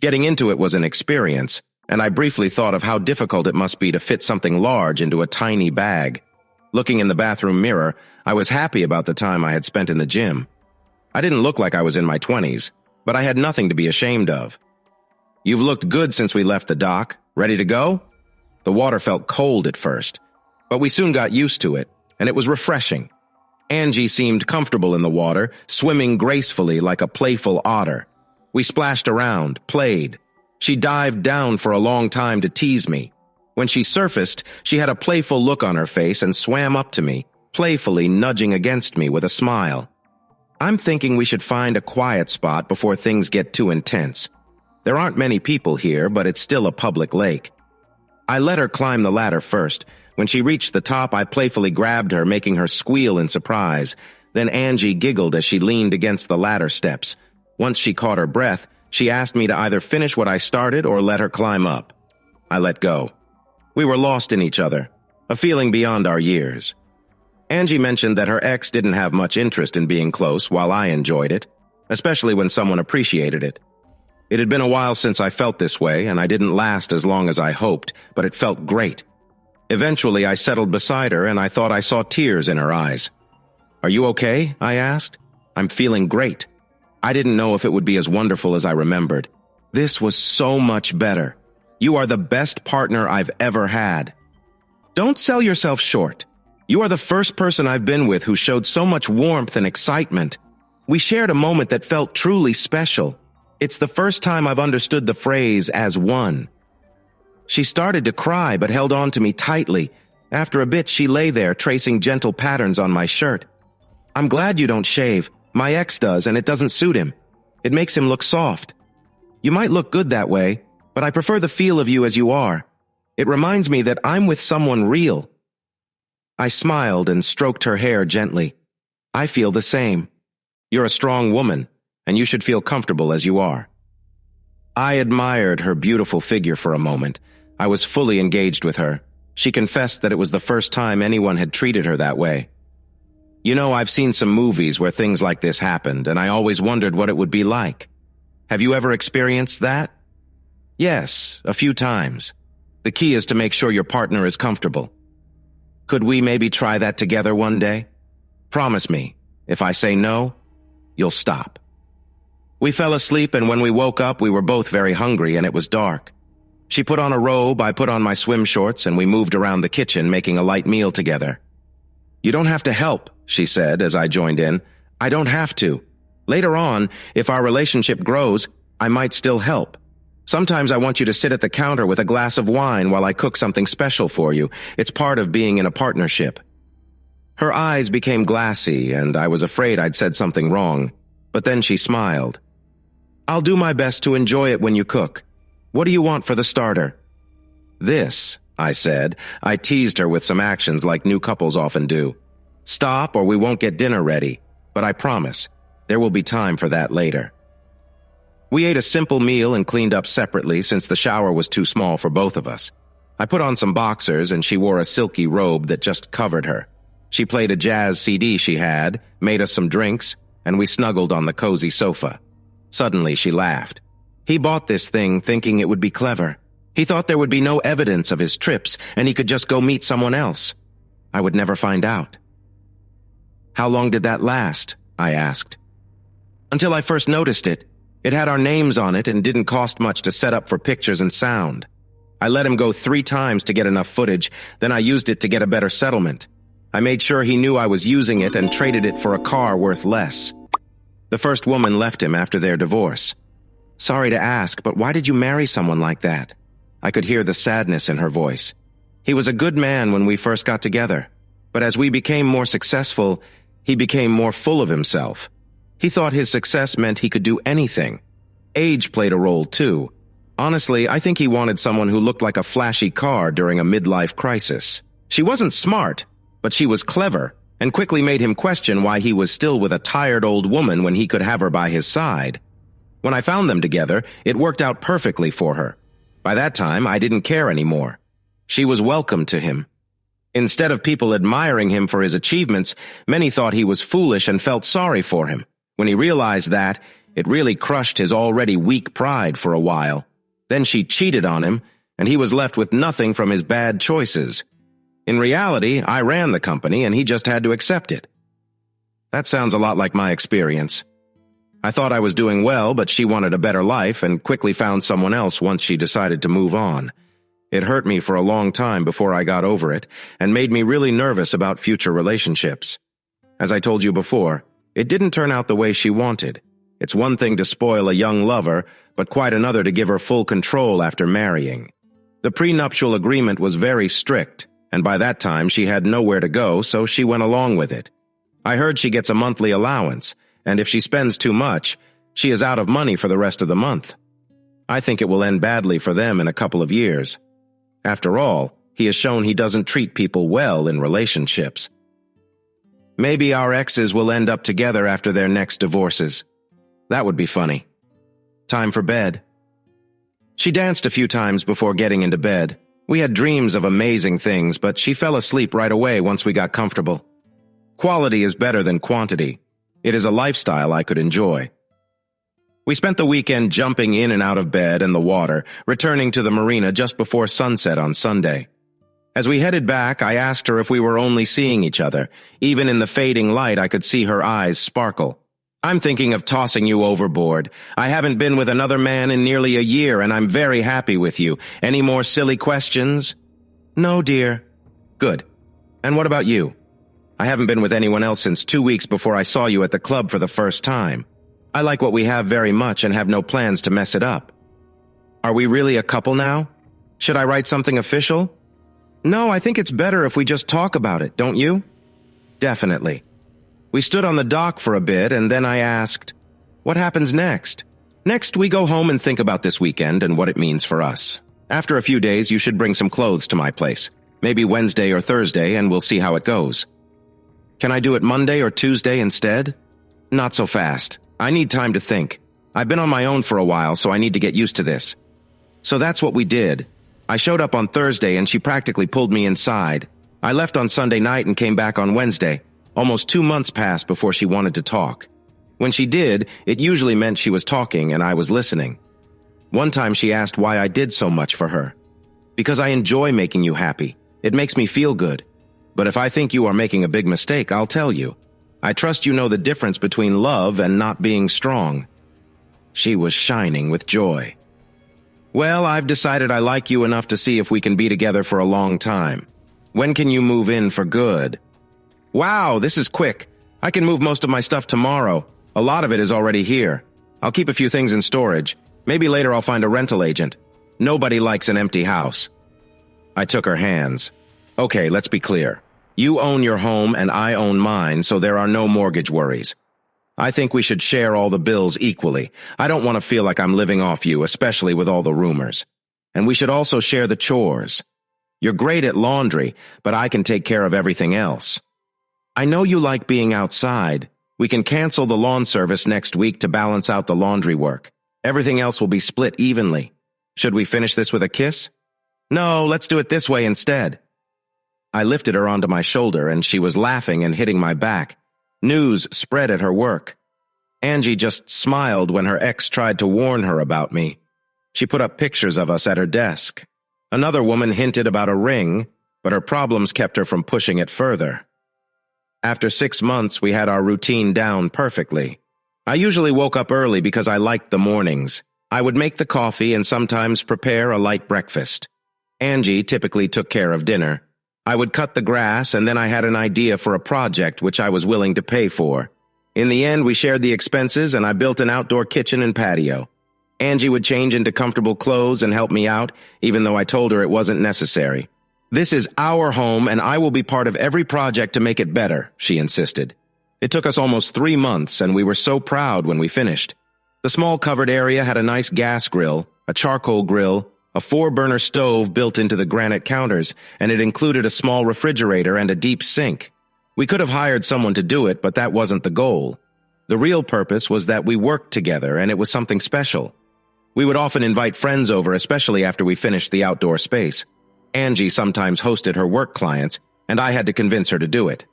Getting into it was an experience, and I briefly thought of how difficult it must be to fit something large into a tiny bag. Looking in the bathroom mirror, I was happy about the time I had spent in the gym. I didn't look like I was in my 20s, but I had nothing to be ashamed of. You've looked good since we left the dock. Ready to go? The water felt cold at first, but we soon got used to it, and it was refreshing. Angie seemed comfortable in the water, swimming gracefully like a playful otter. We splashed around, played. She dived down for a long time to tease me. When she surfaced, she had a playful look on her face and swam up to me, playfully nudging against me with a smile. I'm thinking we should find a quiet spot before things get too intense. There aren't many people here, but it's still a public lake. I let her climb the ladder first. When she reached the top, I playfully grabbed her, making her squeal in surprise. Then Angie giggled as she leaned against the ladder steps. Once she caught her breath, she asked me to either finish what I started or let her climb up. I let go. We were lost in each other, a feeling beyond our years. Angie mentioned that her ex didn't have much interest in being close while I enjoyed it, especially when someone appreciated it. It had been a while since I felt this way, and I didn't last as long as I hoped, but it felt great. Eventually, I settled beside her, and I thought I saw tears in her eyes. "Are you okay?" I asked. "I'm feeling great." I didn't know if it would be as wonderful as I remembered. This was so much better. You are the best partner I've ever had. Don't sell yourself short. You are the first person I've been with who showed so much warmth and excitement. We shared a moment that felt truly special. It's the first time I've understood the phrase "as one." She started to cry but held on to me tightly. After a bit, she lay there tracing gentle patterns on my shirt. "I'm glad you don't shave. My ex does, and it doesn't suit him. It makes him look soft. You might look good that way, but I prefer the feel of you as you are. It reminds me that I'm with someone real." I smiled and stroked her hair gently. "I feel the same. You're a strong woman, and you should feel comfortable as you are." I admired her beautiful figure for a moment. I was fully engaged with her. She confessed that it was the first time anyone had treated her that way. "You know, I've seen some movies where things like this happened, and I always wondered what it would be like. Have you ever experienced that?" "Yes, a few times. The key is to make sure your partner is comfortable. Could we maybe try that together one day? Promise me, if I say no, you'll stop." We fell asleep, and when we woke up, we were both very hungry, and it was dark. She put on a robe, I put on my swim shorts, and we moved around the kitchen, making a light meal together. "You don't have to help," she said as I joined in. "I don't have to. Later on, if our relationship grows, I might still help. Sometimes I want you to sit at the counter with a glass of wine while I cook something special for you. It's part of being in a partnership." Her eyes became glassy, and I was afraid I'd said something wrong. But then she smiled. "I'll do my best to enjoy it when you cook. What do you want for the starter?" "This," I said. I teased her with some actions like new couples often do. "Stop or we won't get dinner ready. But I promise, there will be time for that later." We ate a simple meal and cleaned up separately since the shower was too small for both of us. I put on some boxers and she wore a silky robe that just covered her. She played a jazz CD she had, made us some drinks, and we snuggled on the cozy sofa. Suddenly she laughed. "He bought this thing thinking it would be clever. He thought there would be no evidence of his trips and he could just go meet someone else. I would never find out." "How long did that last?" I asked. "Until I first noticed it. It had our names on it and didn't cost much to set up for pictures and sound. I let him go 3 times to get enough footage, then I used it to get a better settlement. I made sure he knew I was using it and traded it for a car worth less. The first woman left him after their divorce. Sorry to ask, but why did you marry someone like that?" I could hear the sadness in her voice. "He was a good man when we first got together, but as we became more successful, he became more full of himself. He thought his success meant he could do anything. Age played a role too. Honestly, I think he wanted someone who looked like a flashy car during a midlife crisis. She wasn't smart, but she was clever, and quickly made him question why he was still with a tired old woman when he could have her by his side. When I found them together, it worked out perfectly for her. By that time, I didn't care anymore. She was welcome to him. Instead of people admiring him for his achievements, many thought he was foolish and felt sorry for him. When he realized that, it really crushed his already weak pride for a while. Then she cheated on him, and he was left with nothing from his bad choices. In reality, I ran the company, and he just had to accept it. That sounds a lot like my experience. I thought I was doing well, but she wanted a better life and quickly found someone else once she decided to move on. It hurt me for a long time before I got over it, and made me really nervous about future relationships. As I told you before, it didn't turn out the way she wanted. It's one thing to spoil a young lover, but quite another to give her full control after marrying. The prenuptial agreement was very strict, and by that time she had nowhere to go, so she went along with it. I heard she gets a monthly allowance, and if she spends too much, she is out of money for the rest of the month. I think it will end badly for them in a couple of years. After all, he has shown he doesn't treat people well in relationships. Maybe our exes will end up together after their next divorces. That would be funny. Time for bed. She danced a few times before getting into bed. We had dreams of amazing things, but she fell asleep right away once we got comfortable. Quality is better than quantity. It is a lifestyle I could enjoy. We spent the weekend jumping in and out of bed and the water, returning to the marina just before sunset on Sunday. As we headed back, I asked her if we were only seeing each other. Even in the fading light, I could see her eyes sparkle. I'm thinking of tossing you overboard. I haven't been with another man in nearly a year, and I'm very happy with you. Any more silly questions? No, dear. Good. And what about you? I haven't been with anyone else since 2 weeks before I saw you at the club for the first time. I like what we have very much and have no plans to mess it up. Are we really a couple now? Should I write something official? No, I think it's better if we just talk about it, don't you? Definitely. We stood on the dock for a bit, and then I asked, what happens next? Next, we go home and think about this weekend and what it means for us. After a few days, you should bring some clothes to my place. Maybe Wednesday or Thursday, and we'll see how it goes. Can I do it Monday or Tuesday instead? Not so fast. I need time to think. I've been on my own for a while, so I need to get used to this. So that's what we did. I showed up on Thursday, and she practically pulled me inside. I left on Sunday night and came back on Wednesday. Almost 2 months passed before she wanted to talk. When she did, it usually meant she was talking and I was listening. One time she asked why I did so much for her. Because I enjoy making you happy. It makes me feel good. But if I think you are making a big mistake, I'll tell you. I trust you know the difference between love and not being strong. She was shining with joy. Well, I've decided I like you enough to see if we can be together for a long time. When can you move in for good? Wow, this is quick. I can move most of my stuff tomorrow. A lot of it is already here. I'll keep a few things in storage. Maybe later I'll find a rental agent. Nobody likes an empty house. I took her hands. Okay, let's be clear. You own your home and I own mine, so there are no mortgage worries. I think we should share all the bills equally. I don't want to feel like I'm living off you, especially with all the rumors. And we should also share the chores. You're great at laundry, but I can take care of everything else. I know you like being outside. We can cancel the lawn service next week to balance out the laundry work. Everything else will be split evenly. Should we finish this with a kiss? No, let's do it this way instead. I lifted her onto my shoulder and she was laughing and hitting my back. News spread at her work. Angie just smiled when her ex tried to warn her about me. She put up pictures of us at her desk. Another woman hinted about a ring, but her problems kept her from pushing it further. After 6 months, we had our routine down perfectly. I usually woke up early because I liked the mornings. I would make the coffee and sometimes prepare a light breakfast. Angie typically took care of dinner. I would cut the grass, and then I had an idea for a project which I was willing to pay for. In the end, we shared the expenses, and I built an outdoor kitchen and patio. Angie would change into comfortable clothes and help me out, even though I told her it wasn't necessary. This is our home, and I will be part of every project to make it better, she insisted. It took us almost 3 months, and we were so proud when we finished. The small covered area had a nice gas grill, a charcoal grill, a 4-burner stove built into the granite counters, and it included a small refrigerator and a deep sink. We could have hired someone to do it, but that wasn't the goal. The real purpose was that we worked together, and it was something special. We would often invite friends over, especially after we finished the outdoor space. Angie sometimes hosted her work clients, and I had to convince her to do it.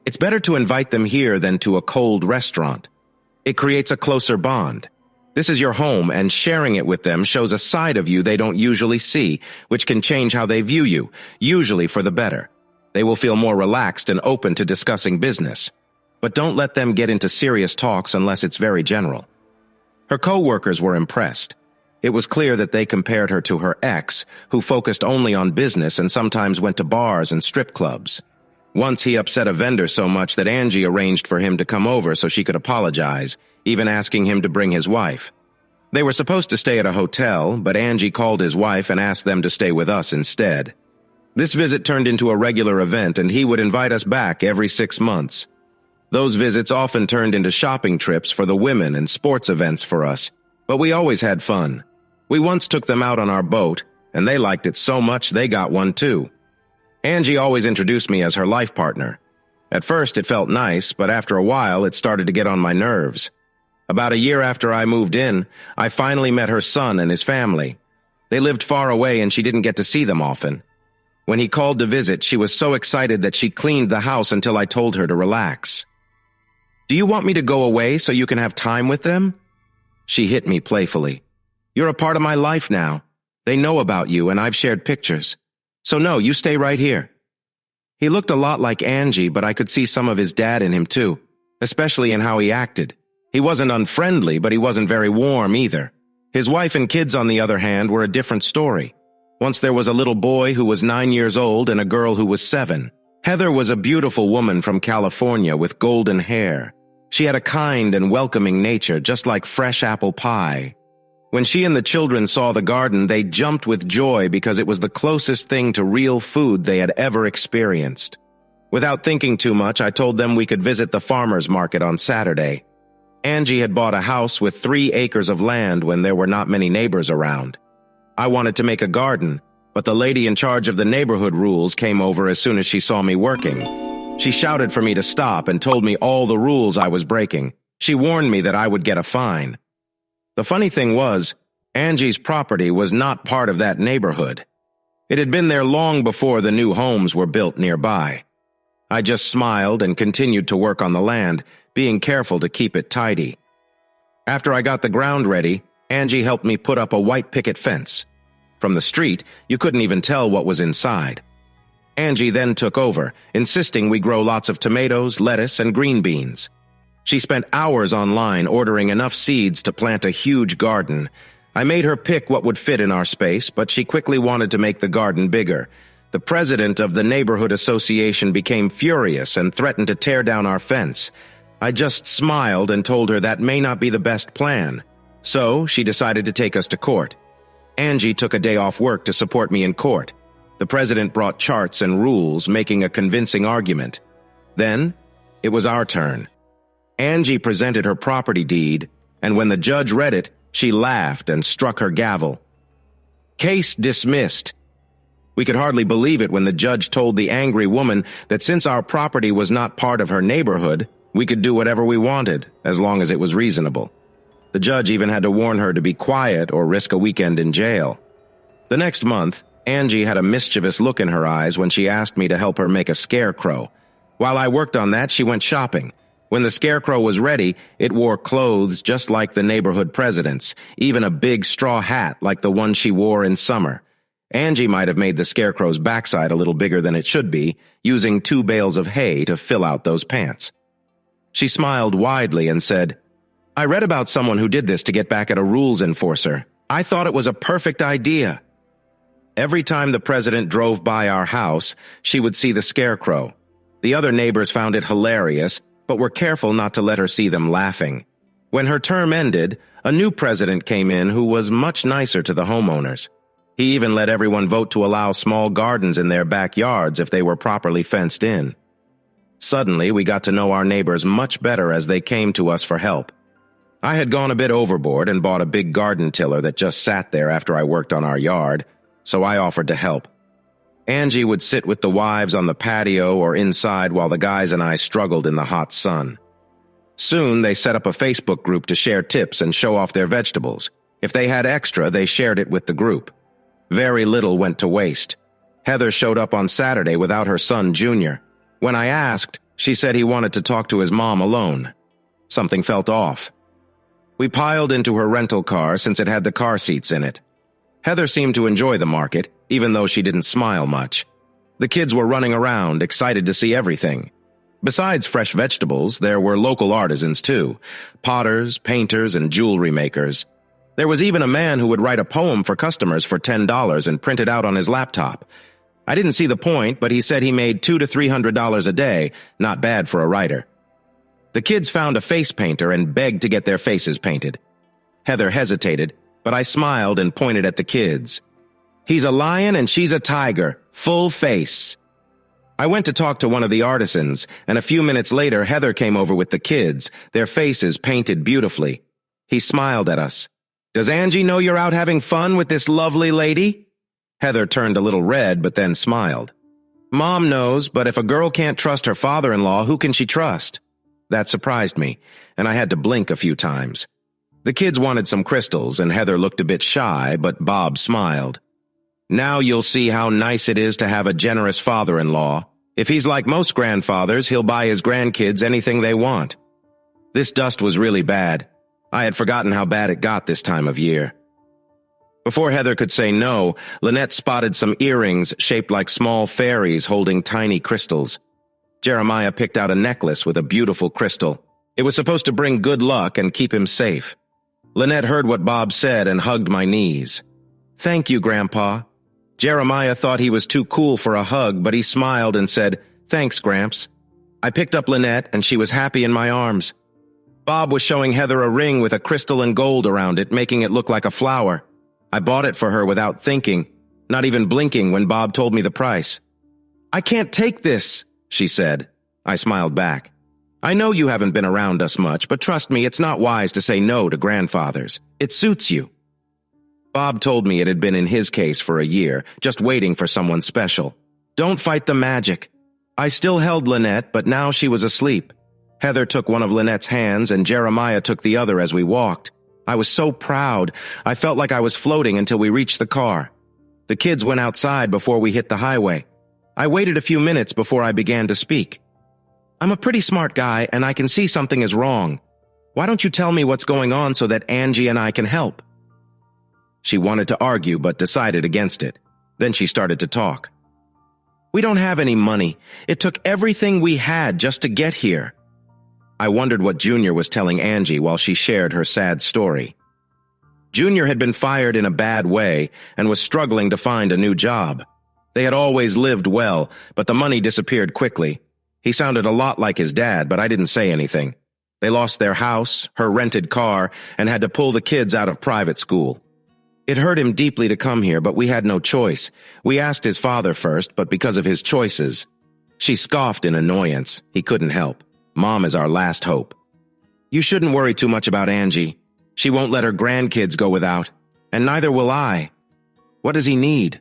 It's better to invite them here than to a cold restaurant. It creates a closer bond. This is your home, and sharing it with them shows a side of you they don't usually see, which can change how they view you, usually for the better. They will feel more relaxed and open to discussing business. But don't let them get into serious talks unless it's very general. Her co-workers were impressed. It was clear that they compared her to her ex, who focused only on business and sometimes went to bars and strip clubs. Once he upset a vendor so much that Angie arranged for him to come over so she could apologize. even asking him to bring his wife. They were supposed to stay at a hotel, but Angie called his wife and asked them to stay with us instead. This visit turned into a regular event, and he would invite us back every 6 months. Those visits often turned into shopping trips for the women and sports events for us, but we always had fun. We once took them out on our boat, and they liked it so much they got one too. Angie always introduced me as her life partner. At first it felt nice, but after a while it started to get on my nerves. About a year after I moved in, I finally met her son and his family. They lived far away and she didn't get to see them often. When he called to visit, she was so excited that she cleaned the house until I told her to relax. "Do you want me to go away so you can have time with them?" She hit me playfully. "You're a part of my life now. They know about you and I've shared pictures. So no, you stay right here." He looked a lot like Angie, but I could see some of his dad in him too, especially in how he acted. He wasn't unfriendly, but he wasn't very warm either. His wife and kids, on the other hand, were a different story. Once there was a little boy who was 9 years old and a girl who was 7. Heather was a beautiful woman from California with golden hair. She had a kind and welcoming nature, just like fresh apple pie. When she and the children saw the garden, they jumped with joy because it was the closest thing to real food they had ever experienced. Without thinking too much, I told them we could visit the farmer's market on Saturday. Angie had bought a house with 3 acres of land when there were not many neighbors around. I wanted to make a garden, but the lady in charge of the neighborhood rules came over as soon as she saw me working. She shouted for me to stop and told me all the rules I was breaking. She warned me that I would get a fine. The funny thing was, Angie's property was not part of that neighborhood. It had been there long before the new homes were built nearby. I just smiled and continued to work on the land, being careful to keep it tidy. After I got the ground ready, Angie helped me put up a white picket fence. From the street, you couldn't even tell what was inside. Angie then took over, insisting we grow lots of tomatoes, lettuce, and green beans. She spent hours online ordering enough seeds to plant a huge garden. I made her pick what would fit in our space, but she quickly wanted to make the garden bigger. The president of the neighborhood association became furious and threatened to tear down our fence. I just smiled and told her that may not be the best plan. So she decided to take us to court. Angie took a day off work to support me in court. The president brought charts and rules, making a convincing argument. Then, it was our turn. Angie presented her property deed, and when the judge read it, she laughed and struck her gavel. "Case dismissed." We could hardly believe it when the judge told the angry woman that since our property was not part of her neighborhood, we could do whatever we wanted, as long as it was reasonable. The judge even had to warn her to be quiet or risk a weekend in jail. The next month, Angie had a mischievous look in her eyes when she asked me to help her make a scarecrow. While I worked on that, she went shopping. When the scarecrow was ready, it wore clothes just like the neighborhood presidents, even a big straw hat like the one she wore in summer. Angie might have made the scarecrow's backside a little bigger than it should be, using 2 bales of hay to fill out those pants. She smiled widely and said, "I read about someone who did this to get back at a rules enforcer. I thought it was a perfect idea." Every time the president drove by our house, she would see the scarecrow. The other neighbors found it hilarious, but were careful not to let her see them laughing. When her term ended, a new president came in who was much nicer to the homeowners. He even let everyone vote to allow small gardens in their backyards if they were properly fenced in. Suddenly, we got to know our neighbors much better as they came to us for help. I had gone a bit overboard and bought a big garden tiller that just sat there after I worked on our yard, so I offered to help. Angie would sit with the wives on the patio or inside while the guys and I struggled in the hot sun. Soon, they set up a Facebook group to share tips and show off their vegetables. If they had extra, they shared it with the group. Very little went to waste. Heather showed up on Saturday without her son, Junior. When I asked, she said he wanted to talk to his mom alone. Something felt off. We piled into her rental car since it had the car seats in it. Heather seemed to enjoy the market, even though she didn't smile much. The kids were running around, excited to see everything. Besides fresh vegetables, there were local artisans too, potters, painters, and jewelry makers. There was even a man who would write a poem for customers for $10 and print it out on his laptop. I didn't see the point, but he said he made $200 to $300 a day, not bad for a writer. The kids found a face painter and begged to get their faces painted. Heather hesitated, but I smiled and pointed at the kids. He's a lion and she's a tiger, full face. I went to talk to one of the artisans, and a few minutes later Heather came over with the kids, their faces painted beautifully. He smiled at us. Does Angie know you're out having fun with this lovely lady? Heather turned a little red, but then smiled. Mom knows, but if a girl can't trust her father-in-law, who can she trust? That surprised me, and I had to blink a few times. The kids wanted some crystals, and Heather looked a bit shy, but Bob smiled. Now you'll see how nice it is to have a generous father-in-law. If he's like most grandfathers, he'll buy his grandkids anything they want. This dust was really bad. I had forgotten how bad it got this time of year. Before Heather could say no, Lynette spotted some earrings shaped like small fairies holding tiny crystals. Jeremiah picked out a necklace with a beautiful crystal. It was supposed to bring good luck and keep him safe. Lynette heard what Bob said and hugged my knees. Thank you, Grandpa. Jeremiah thought he was too cool for a hug, but he smiled and said, Thanks, Gramps. I picked up Lynette, and she was happy in my arms. Bob was showing Heather a ring with a crystal and gold around it, making it look like a flower. I bought it for her without thinking, not even blinking when Bob told me the price. I can't take this, she said. I smiled back. I know you haven't been around us much, but trust me, it's not wise to say no to grandfathers. It suits you. Bob told me it had been in his case for a year, just waiting for someone special. Don't fight the magic. I still held Lynette, but now she was asleep. Heather took one of Lynette's hands, and Jeremiah took the other as we walked. I was so proud. I felt like I was floating until we reached the car. The kids went outside before we hit the highway. I waited a few minutes before I began to speak. I'm a pretty smart guy, and I can see something is wrong. Why don't you tell me what's going on so that Angie and I can help? She wanted to argue, but decided against it. Then she started to talk. We don't have any money. It took everything we had just to get here. I wondered what Junior was telling Angie while she shared her sad story. Junior had been fired in a bad way and was struggling to find a new job. They had always lived well, but the money disappeared quickly. He sounded a lot like his dad, but I didn't say anything. They lost their house, her rented car, and had to pull the kids out of private school. It hurt him deeply to come here, but we had no choice. We asked his father first, but because of his choices. She scoffed in annoyance. He couldn't help. Mom is our last hope. You shouldn't worry too much about Angie. She won't let her grandkids go without, and neither will I. What does he need?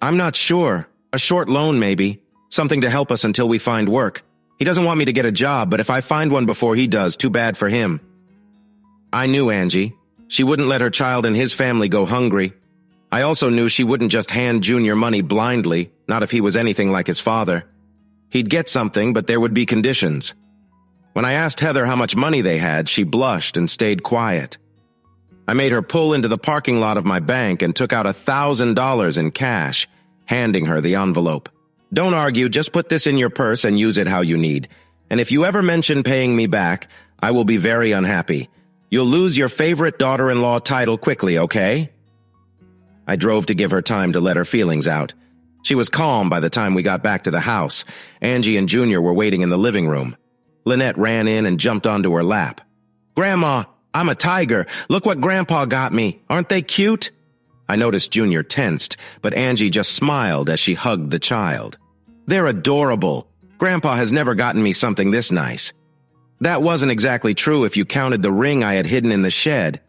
I'm not sure. A short loan, maybe. Something to help us until we find work. He doesn't want me to get a job, but if I find one before he does, too bad for him. I knew Angie. She wouldn't let her child and his family go hungry. I also knew she wouldn't just hand Junior money blindly, not if he was anything like his father. He'd get something, but there would be conditions. When I asked Heather how much money they had, she blushed and stayed quiet. I made her pull into the parking lot of my bank and took out $1,000 in cash, handing her the envelope. Don't argue, just put this in your purse and use it how you need. And if you ever mention paying me back, I will be very unhappy. You'll lose your favorite daughter-in-law title quickly, okay? I drove to give her time to let her feelings out. She was calm by the time we got back to the house. Angie and Junior were waiting in the living room. Lynette ran in and jumped onto her lap. Grandma, I'm a tiger. Look what Grandpa got me. Aren't they cute? I noticed Junior tensed, but Angie just smiled as she hugged the child. They're adorable. Grandpa has never gotten me something this nice. That wasn't exactly true if you counted the ring I had hidden in the shed.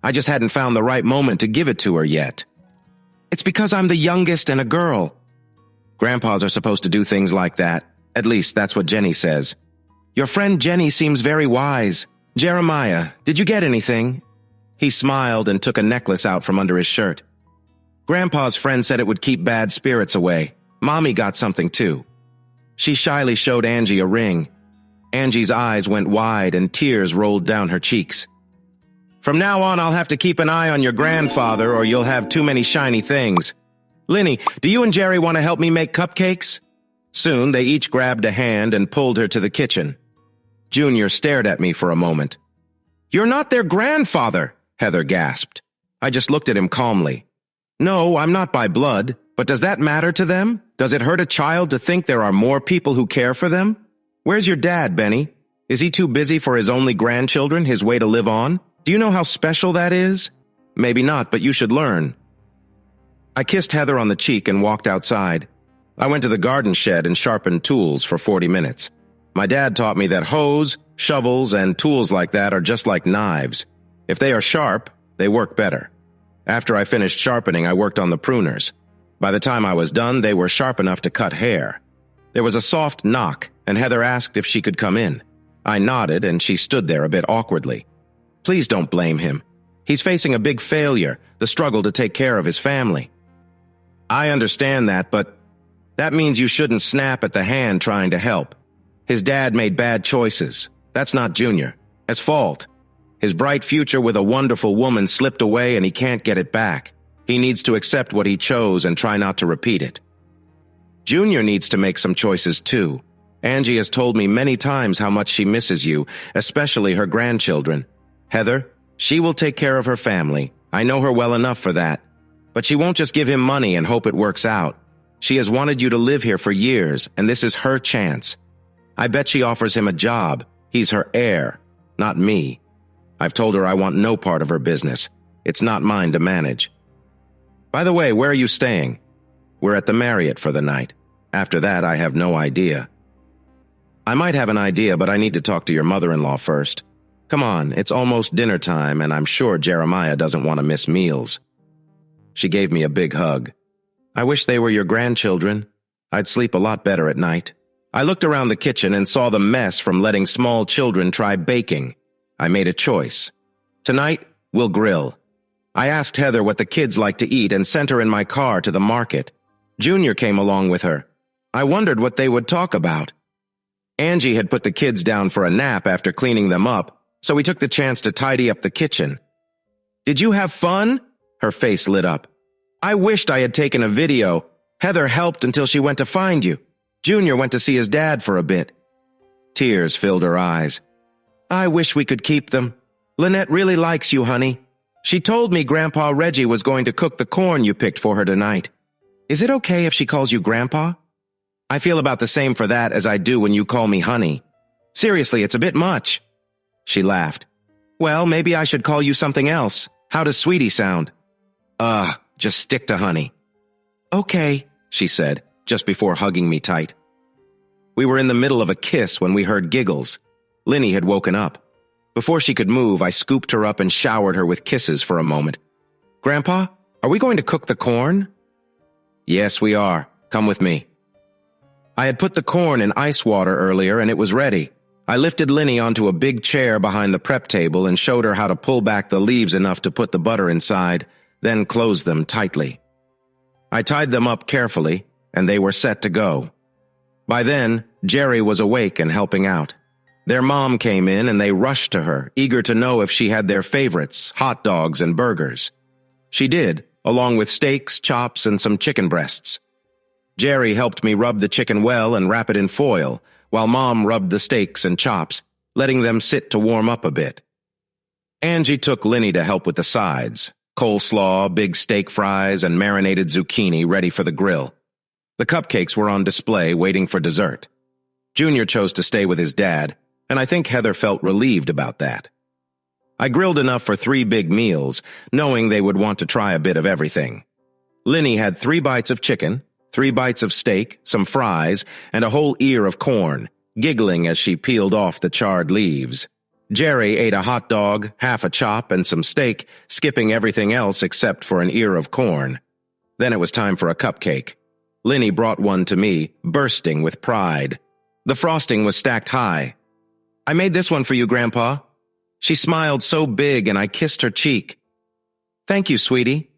I just hadn't found the right moment to give it to her yet. It's because I'm the youngest and a girl. Grandpas are supposed to do things like that. At least that's what Jenny says. Your friend Jenny seems very wise. Jeremiah, did you get anything? He smiled and took a necklace out from under his shirt. Grandpa's friend said it would keep bad spirits away. Mommy got something too. She shyly showed Angie a ring. Angie's eyes went wide and tears rolled down her cheeks. From now on, I'll have to keep an eye on your grandfather or you'll have too many shiny things. Linny, do you and Jerry want to help me make cupcakes? Soon, they each grabbed a hand and pulled her to the kitchen. Junior stared at me for a moment. You're not their grandfather, Heather gasped. I just looked at him calmly. No, I'm not by blood, but does that matter to them? Does it hurt a child to think there are more people who care for them? Where's your dad, Benny? Is he too busy for his only grandchildren, his way to live on? Do you know how special that is? Maybe not, but you should learn. I kissed Heather on the cheek and walked outside. I went to the garden shed and sharpened tools for 40 minutes. My dad taught me that hoes, shovels, and tools like that are just like knives. If they are sharp, they work better. After I finished sharpening, I worked on the pruners. By the time I was done, they were sharp enough to cut hair. There was a soft knock, and Heather asked if she could come in. I nodded, and she stood there a bit awkwardly. Please don't blame him. He's facing a big failure, the struggle to take care of his family. I understand that, but that means you shouldn't snap at the hand trying to help. His dad made bad choices. That's not Junior. It's fault. His bright future with a wonderful woman slipped away and he can't get it back. He needs to accept what he chose and try not to repeat it. Junior needs to make some choices too. Angie has told me many times how much she misses you, especially her grandchildren. Heather, she will take care of her family. I know her well enough for that. But she won't just give him money and hope it works out. She has wanted you to live here for years, and this is her chance. I bet she offers him a job. He's her heir, not me. I've told her I want no part of her business. It's not mine to manage. By the way, where are you staying? We're at the Marriott for the night. After that, I have no idea. I might have an idea, but I need to talk to your mother-in-law first. Come on, it's almost dinner time, and I'm sure Jeremiah doesn't want to miss meals. She gave me a big hug. I wish they were your grandchildren. I'd sleep a lot better at night. I looked around the kitchen and saw the mess from letting small children try baking. I made a choice. Tonight, we'll grill. I asked Heather what the kids like to eat and sent her in my car to the market. Junior came along with her. I wondered what they would talk about. Angie had put the kids down for a nap after cleaning them up, so we took the chance to tidy up the kitchen. Did you have fun? Her face lit up. I wished I had taken a video. Heather helped until she went to find you. Junior went to see his dad for a bit. Tears filled her eyes. I wish we could keep them. Lynette really likes you, honey. She told me Grandpa Reggie was going to cook the corn you picked for her tonight. Is it okay if she calls you Grandpa? I feel about the same for that as I do when you call me honey. Seriously, it's a bit much. She laughed. Well, maybe I should call you something else. How does Sweetie sound? Just stick to honey. Okay, she said, just before hugging me tight. We were in the middle of a kiss when we heard giggles. Linny had woken up. Before she could move, I scooped her up and showered her with kisses for a moment. Grandpa, are we going to cook the corn? Yes, we are. Come with me. I had put the corn in ice water earlier and it was ready. I lifted Linny onto a big chair behind the prep table and showed her how to pull back the leaves enough to put the butter inside, then close them tightly. I tied them up carefully, and they were set to go. By then, Jerry was awake and helping out. Their mom came in and they rushed to her, eager to know if she had their favorites, hot dogs and burgers. She did, along with steaks, chops, and some chicken breasts. Jerry helped me rub the chicken well and wrap it in foil, while Mom rubbed the steaks and chops, letting them sit to warm up a bit. Angie took Linny to help with the sides, coleslaw, big steak fries, and marinated zucchini ready for the grill. The cupcakes were on display waiting for dessert. Junior chose to stay with his dad, and I think Heather felt relieved about that. I grilled enough for 3 big meals, knowing they would want to try a bit of everything. Linny had 3 bites of chicken, 3 bites of steak, some fries, and a whole ear of corn, giggling as she peeled off the charred leaves. Jerry ate a hot dog, half a chop, and some steak, skipping everything else except for an ear of corn. Then it was time for a cupcake. Linny brought one to me, bursting with pride. The frosting was stacked high. I made this one for you, Grandpa. She smiled so big and I kissed her cheek. Thank you, sweetie.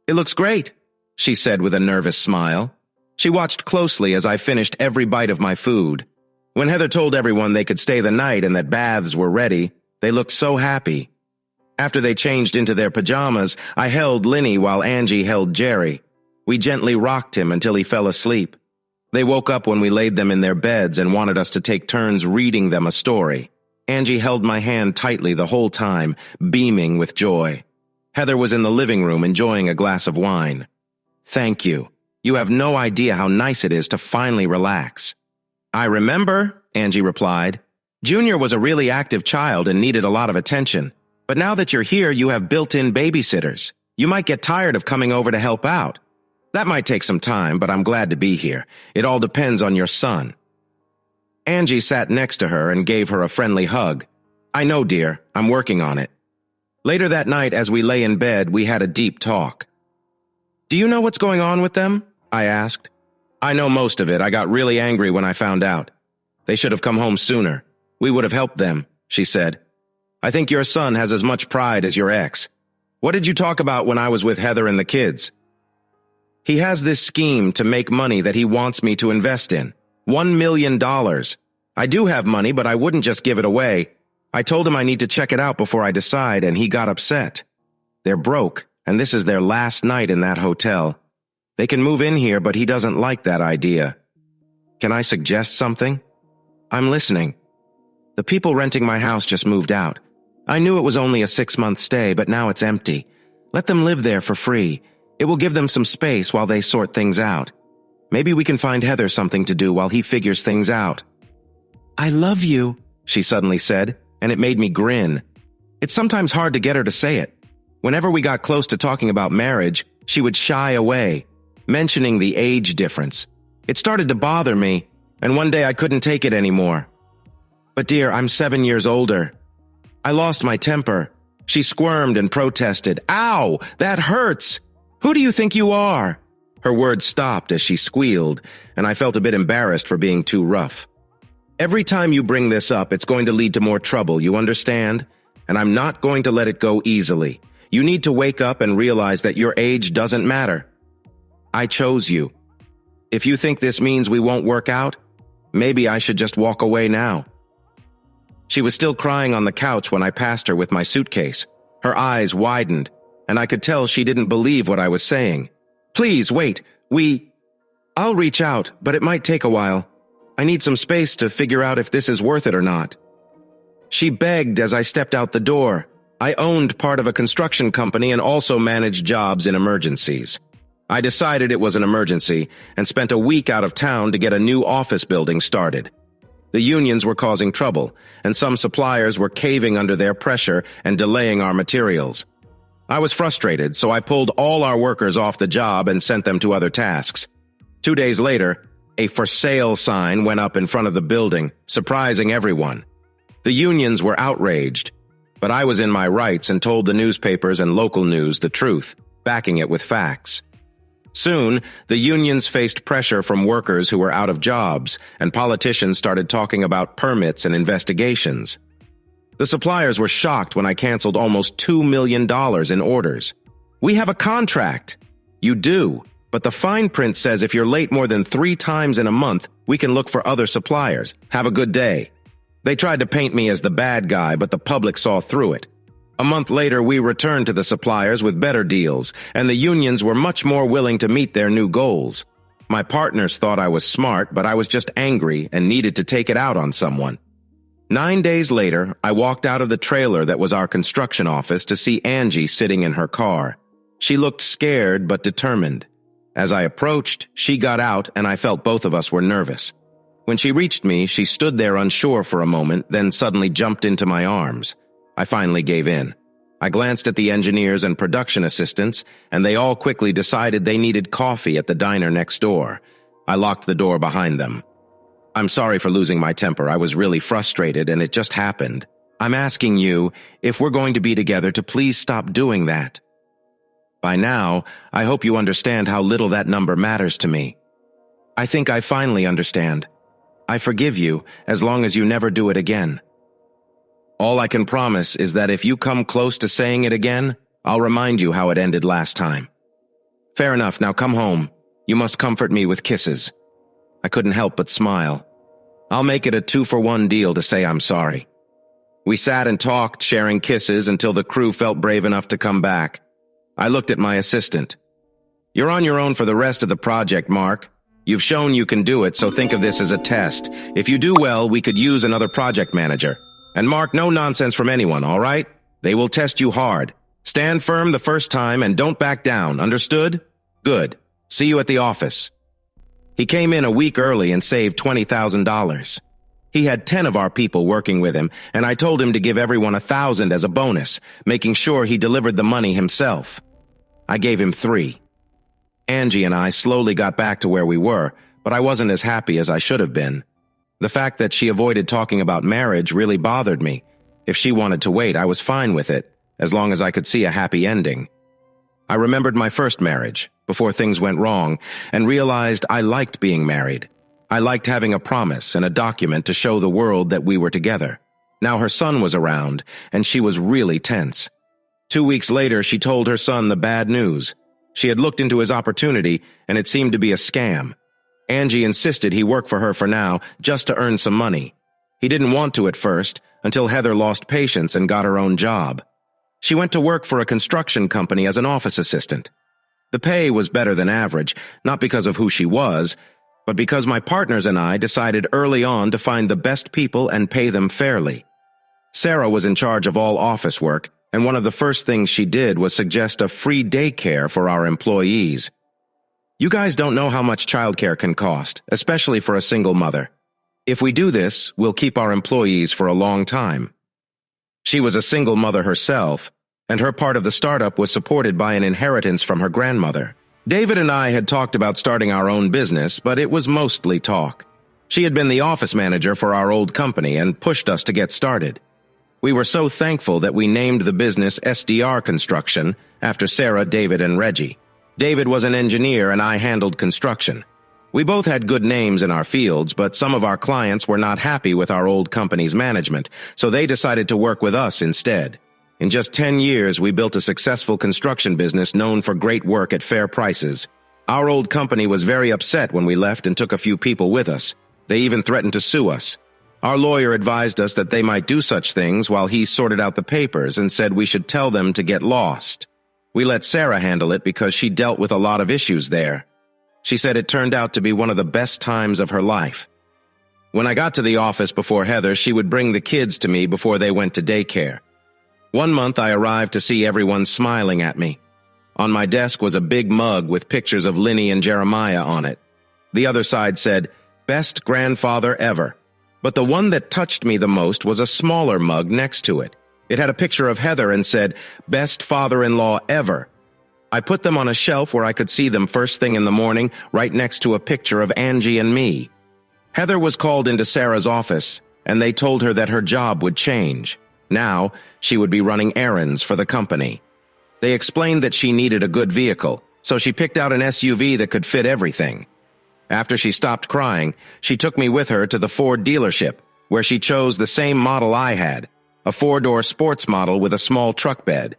It looks great, she said with a nervous smile. She watched closely as I finished every bite of my food. When Heather told everyone they could stay the night and that baths were ready, they looked so happy. After they changed into their pajamas, I held Linny while Angie held Jerry. We gently rocked him until he fell asleep. They woke up when we laid them in their beds and wanted us to take turns reading them a story. Angie held my hand tightly the whole time, beaming with joy. Heather was in the living room enjoying a glass of wine. Thank you. You have no idea how nice it is to finally relax. I remember, Angie replied. Junior was a really active child and needed a lot of attention. But now that you're here, you have built-in babysitters. You might get tired of coming over to help out. That might take some time, but I'm glad to be here. It all depends on your son." Angie sat next to her and gave her a friendly hug. "I know, dear. I'm working on it." Later that night, as we lay in bed, we had a deep talk. "Do you know what's going on with them?" I asked. "I know most of it. I got really angry when I found out. They should have come home sooner. We would have helped them," she said. "I think your son has as much pride as your ex. What did you talk about when I was with Heather and the kids?" "He has this scheme to make money that he wants me to invest in. $1 million. I do have money, but I wouldn't just give it away. I told him I need to check it out before I decide, and he got upset. They're broke, and this is their last night in that hotel. They can move in here, but he doesn't like that idea. Can I suggest something?" "I'm listening." "The people renting my house just moved out. I knew it was only a 6-month stay, but now it's empty. Let them live there for free. It will give them some space while they sort things out. Maybe we can find Heather something to do while he figures things out." "I love you," she suddenly said, and it made me grin. It's sometimes hard to get her to say it. Whenever we got close to talking about marriage, she would shy away, mentioning the age difference. It started to bother me, and one day I couldn't take it anymore. "But dear, I'm 7 years older." I lost my temper. She squirmed and protested. "Ow, that hurts! Who do you think you are?" Her words stopped as she squealed, and I felt a bit embarrassed for being too rough. "Every time you bring this up, it's going to lead to more trouble, you understand? And I'm not going to let it go easily. You need to wake up and realize that your age doesn't matter. I chose you. If you think this means we won't work out, maybe I should just walk away now." She was still crying on the couch when I passed her with my suitcase. Her eyes widened, and I could tell she didn't believe what I was saying. "Please, wait. I'll reach out, but it might take a while. I need some space to figure out if this is worth it or not." She begged as I stepped out the door. I owned part of a construction company and also managed jobs in emergencies. I decided it was an emergency and spent a week out of town to get a new office building started. The unions were causing trouble, and some suppliers were caving under their pressure and delaying our materials. I was frustrated, so I pulled all our workers off the job and sent them to other tasks. 2 days later, a "for sale" sign went up in front of the building, surprising everyone. The unions were outraged, but I was in my rights and told the newspapers and local news the truth, backing it with facts. Soon, the unions faced pressure from workers who were out of jobs, and politicians started talking about permits and investigations. The suppliers were shocked when I canceled almost $2 million in orders. "We have a contract." "You do, but the fine print says if you're late more than 3 times in a month, we can look for other suppliers. Have a good day." They tried to paint me as the bad guy, but the public saw through it. A month later, we returned to the suppliers with better deals, and the unions were much more willing to meet their new goals. My partners thought I was smart, but I was just angry and needed to take it out on someone. 9 days later, I walked out of the trailer that was our construction office to see Angie sitting in her car. She looked scared but determined. As I approached, she got out, and I felt both of us were nervous. When she reached me, she stood there unsure for a moment, then suddenly jumped into my arms. I finally gave in. I glanced at the engineers and production assistants, and they all quickly decided they needed coffee at the diner next door. I locked the door behind them. "I'm sorry for losing my temper. I was really frustrated, and it just happened. I'm asking you, if we're going to be together, to please stop doing that. By now, I hope you understand how little that number matters to me." "I think I finally understand. I forgive you, as long as you never do it again. All I can promise is that if you come close to saying it again, I'll remind you how it ended last time." "Fair enough, now come home. You must comfort me with kisses." I couldn't help but smile. "I'll make it a 2-for-1 deal to say I'm sorry." We sat and talked, sharing kisses until the crew felt brave enough to come back. I looked at my assistant. "You're on your own for the rest of the project, Mark. You've shown you can do it, so think of this as a test. If you do well, we could use another project manager. And Mark, no nonsense from anyone, all right? They will test you hard. Stand firm the first time and don't back down, understood? Good. See you at the office." He came in a week early and saved $20,000. He had 10 of our people working with him, and I told him to give everyone 1,000 as a bonus, making sure he delivered the money himself. I gave him 3. Angie and I slowly got back to where we were, but I wasn't as happy as I should have been. The fact that she avoided talking about marriage really bothered me. If she wanted to wait, I was fine with it, as long as I could see a happy ending. I remembered my first marriage, before things went wrong, and realized I liked being married. I liked having a promise and a document to show the world that we were together. Now her son was around, and she was really tense. 2 weeks later, she told her son the bad news. She had looked into his opportunity, and it seemed to be a scam. Angie insisted he work for her for now, just to earn some money. He didn't want to at first, until Heather lost patience and got her own job. She went to work for a construction company as an office assistant. The pay was better than average, not because of who she was, but because my partners and I decided early on to find the best people and pay them fairly. Sarah was in charge of all office work, and one of the first things she did was suggest a free daycare for our employees. You guys don't know how much childcare can cost, especially for a single mother. If we do this, we'll keep our employees for a long time. She was a single mother herself, and her part of the startup was supported by an inheritance from her grandmother. David and I had talked about starting our own business, but it was mostly talk. She had been the office manager for our old company and pushed us to get started. We were so thankful that we named the business SDR Construction after Sarah, David, and Reggie. David was an engineer and I handled construction. We both had good names in our fields, but some of our clients were not happy with our old company's management, so they decided to work with us instead. In just 10 years, we built a successful construction business known for great work at fair prices. Our old company was very upset when we left and took a few people with us. They even threatened to sue us. Our lawyer advised us that they might do such things while he sorted out the papers and said we should tell them to get lost. We let Sarah handle it because she dealt with a lot of issues there. She said it turned out to be one of the best times of her life. When I got to the office before Heather, she would bring the kids to me before they went to daycare. One month I arrived to see everyone smiling at me. On my desk was a big mug with pictures of Linny and Jeremiah on it. The other side said, "Best grandfather ever." But the one that touched me the most was a smaller mug next to it. It had a picture of Heather and said, "Best father-in-law ever." I put them on a shelf where I could see them first thing in the morning, right next to a picture of Angie and me. Heather was called into Sarah's office, and they told her that her job would change. Now, she would be running errands for the company. They explained that she needed a good vehicle, so she picked out an SUV that could fit everything. After she stopped crying, she took me with her to the Ford dealership, where she chose the same model I had, a 4-door sports model with a small truck bed.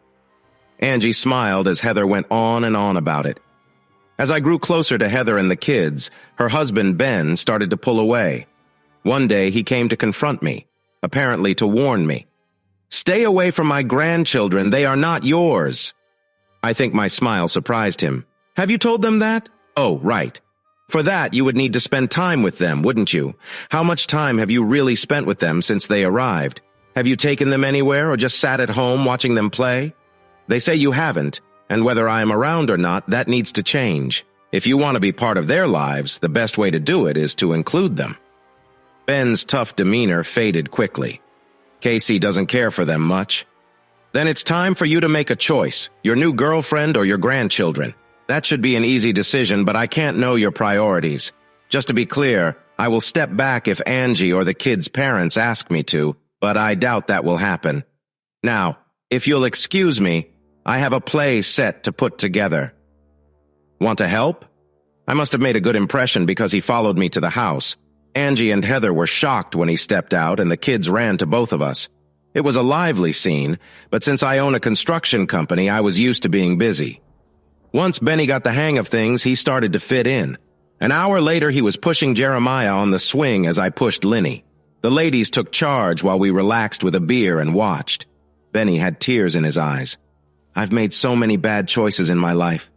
Angie smiled as Heather went on and on about it. As I grew closer to Heather and the kids, her husband Ben started to pull away. One day he came to confront me, apparently to warn me. "Stay away from my grandchildren, they are not yours." I think my smile surprised him. "Have you told them that?" "Oh, right. For that, you would need to spend time with them, wouldn't you? How much time have you really spent with them since they arrived? Have you taken them anywhere or just sat at home watching them play? They say you haven't, and whether I am around or not, that needs to change. If you want to be part of their lives, the best way to do it is to include them." Ben's tough demeanor faded quickly. Casey doesn't care for them much. "Then it's time for you to make a choice, your new girlfriend or your grandchildren. That should be an easy decision, but I can't know your priorities. Just to be clear, I will step back if Angie or the kids' parents ask me to, but I doubt that will happen. Now, if you'll excuse me, I have a play set to put together." "Want to help?" I must have made a good impression because he followed me to the house. Angie and Heather were shocked when he stepped out, and the kids ran to both of us. It was a lively scene, but since I own a construction company, I was used to being busy. Once Benny got the hang of things, he started to fit in. An hour later, he was pushing Jeremiah on the swing as I pushed Linny. The ladies took charge while we relaxed with a beer and watched. Benny had tears in his eyes. "I've made so many bad choices in my life.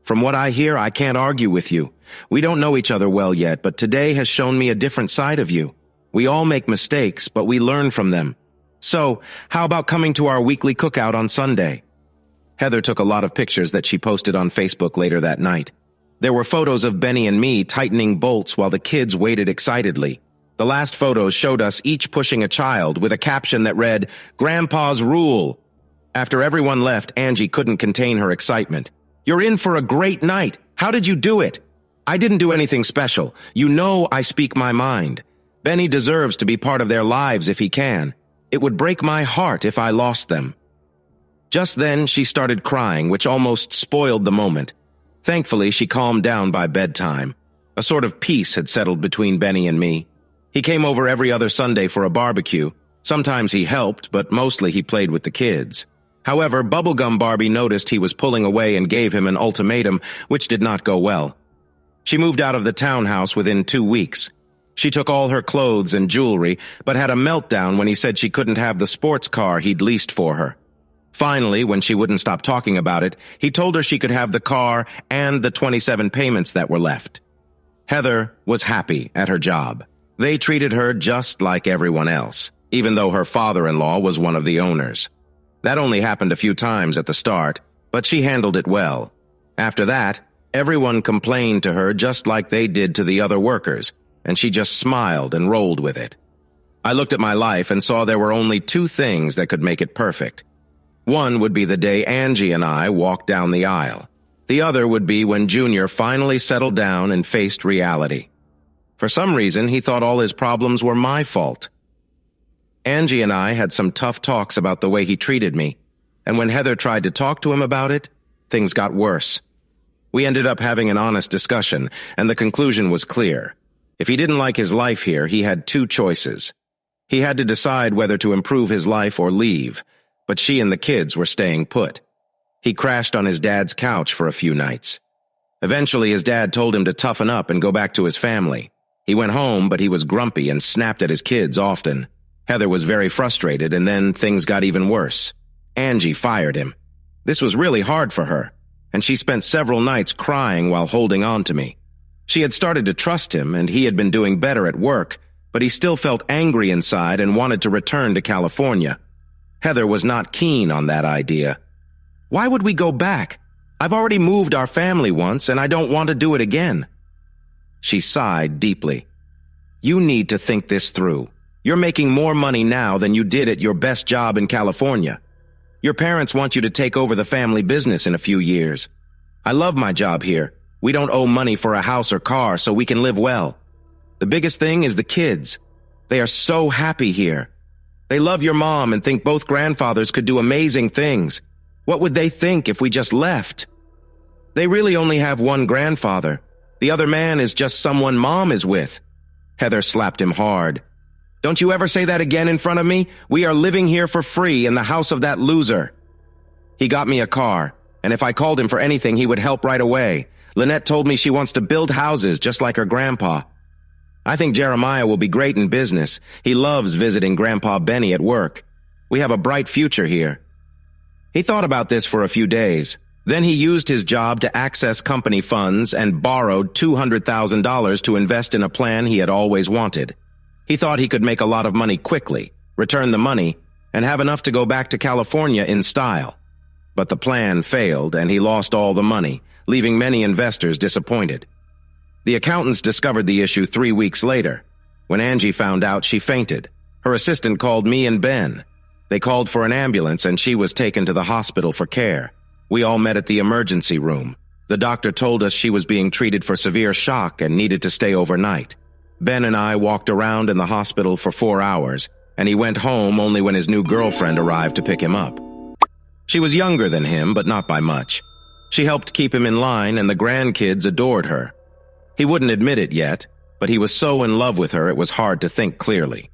From what I hear, I can't argue with you. We don't know each other well yet, but today has shown me a different side of you. We all make mistakes, but we learn from them. So, how about coming to our weekly cookout on Sunday?" Heather took a lot of pictures that she posted on Facebook later that night. There were photos of Benny and me tightening bolts while the kids waited excitedly. The last photos showed us each pushing a child with a caption that read, "Grandpa's rule." After everyone left, Angie couldn't contain her excitement. "You're in for a great night. How did you do it?" "I didn't do anything special. You know I speak my mind. Benny deserves to be part of their lives if he can. It would break my heart if I lost them." Just then, she started crying, which almost spoiled the moment. Thankfully, she calmed down by bedtime. A sort of peace had settled between Benny and me. He came over every other Sunday for a barbecue. Sometimes he helped, but mostly he played with the kids. However, Bubblegum Barbie noticed he was pulling away and gave him an ultimatum, which did not go well. She moved out of the townhouse within 2 weeks. She took all her clothes and jewelry, but had a meltdown when he said she couldn't have the sports car he'd leased for her. Finally, when she wouldn't stop talking about it, he told her she could have the car and the 27 payments that were left. Heather was happy at her job. They treated her just like everyone else, even though her father-in-law was one of the owners. That only happened a few times at the start, but she handled it well. After that, everyone complained to her just like they did to the other workers, and she just smiled and rolled with it. I looked at my life and saw there were only 2 things that could make it perfect. One would be the day Angie and I walked down the aisle. The other would be when Junior finally settled down and faced reality. For some reason, he thought all his problems were my fault. Angie and I had some tough talks about the way he treated me, and when Heather tried to talk to him about it, things got worse. We ended up having an honest discussion, and the conclusion was clear. If he didn't like his life here, he had 2 choices. He had to decide whether to improve his life or leave, but she and the kids were staying put. He crashed on his dad's couch for a few nights. Eventually, his dad told him to toughen up and go back to his family. He went home, but he was grumpy and snapped at his kids often. Heather was very frustrated, and then things got even worse. Angie fired him. This was really hard for her, and she spent several nights crying while holding on to me. She had started to trust him, and he had been doing better at work, but he still felt angry inside and wanted to return to California. Heather was not keen on that idea. "Why would we go back? I've already moved our family once, and I don't want to do it again." She sighed deeply. "You need to think this through. You're making more money now than you did at your best job in California. Your parents want you to take over the family business in a few years. I love my job here. We don't owe money for a house or car, so we can live well. The biggest thing is the kids. They are so happy here. They love your mom and think both grandfathers could do amazing things. What would they think if we just left? They really only have one grandfather. The other man is just someone mom is with." Heather slapped him hard. "Don't you ever say that again in front of me? We are living here for free in the house of that loser." He got me a car, and if I called him for anything, he would help right away. Lynette told me she wants to build houses just like her grandpa. I think Jeremiah will be great in business. He loves visiting Grandpa Benny at work. We have a bright future here. He thought about this for a few days. Then he used his job to access company funds and borrowed $200,000 to invest in a plan he had always wanted. He thought he could make a lot of money quickly, return the money, and have enough to go back to California in style. But the plan failed, and he lost all the money, leaving many investors disappointed. The accountants discovered the issue 3 weeks later. When Angie found out, she fainted. Her assistant called me and Ben. They called for an ambulance, and she was taken to the hospital for care. We all met at the emergency room. The doctor told us she was being treated for severe shock and needed to stay overnight. Ben and I walked around in the hospital for 4 hours, and he went home only when his new girlfriend arrived to pick him up. She was younger than him, but not by much. She helped keep him in line, and the grandkids adored her. He wouldn't admit it yet, but he was so in love with her it was hard to think clearly.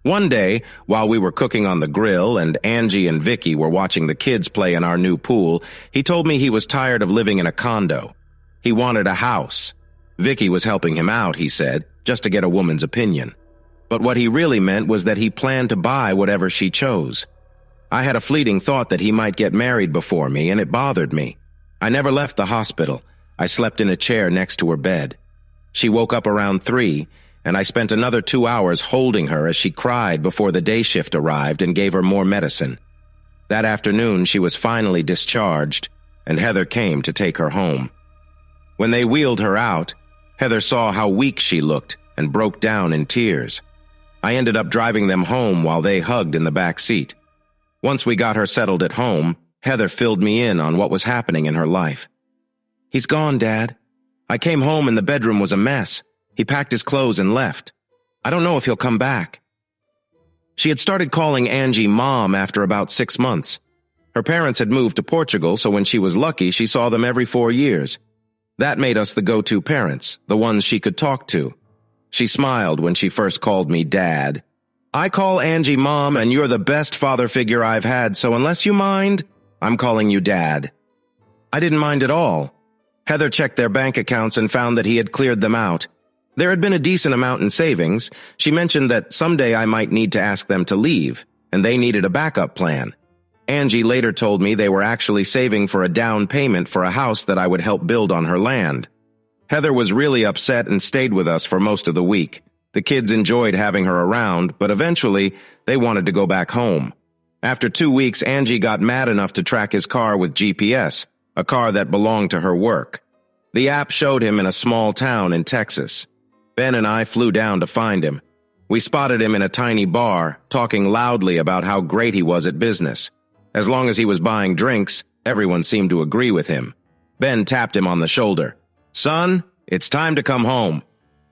One day, while we were cooking on the grill and Angie and Vicky were watching the kids play in our new pool, he told me he was tired of living in a condo. He wanted a house. Vicky was helping him out, he said, just to get a woman's opinion. But what he really meant was that he planned to buy whatever she chose. I had a fleeting thought that he might get married before me, and it bothered me. I never left the hospital. I slept in a chair next to her bed. She woke up around 3, and I spent another 2 hours holding her as she cried before the day shift arrived and gave her more medicine. That afternoon, she was finally discharged, and Heather came to take her home. When they wheeled her out, Heather saw how weak she looked and broke down in tears. I ended up driving them home while they hugged in the back seat. Once we got her settled at home, Heather filled me in on what was happening in her life. "He's gone, Dad. I came home and the bedroom was a mess. He packed his clothes and left. I don't know if he'll come back." She had started calling Angie Mom after about 6 months. Her parents had moved to Portugal, so when she was lucky, she saw them every 4 years. That made us the go-to parents, the ones she could talk to. She smiled when she first called me Dad. "I call Angie Mom, and you're the best father figure I've had, so unless you mind, I'm calling you Dad." I didn't mind at all. Heather checked their bank accounts and found that he had cleared them out. There had been a decent amount in savings. She mentioned that someday I might need to ask them to leave, and they needed a backup plan. Angie later told me they were actually saving for a down payment for a house that I would help build on her land. Heather was really upset and stayed with us for most of the week. The kids enjoyed having her around, but eventually they wanted to go back home. After 2 weeks, Angie got mad enough to track his car with GPS, a car that belonged to her work. The app showed him in a small town in Texas. Ben and I flew down to find him. We spotted him in a tiny bar, talking loudly about how great he was at business. As long as he was buying drinks, everyone seemed to agree with him. Ben tapped him on the shoulder. "Son, it's time to come home."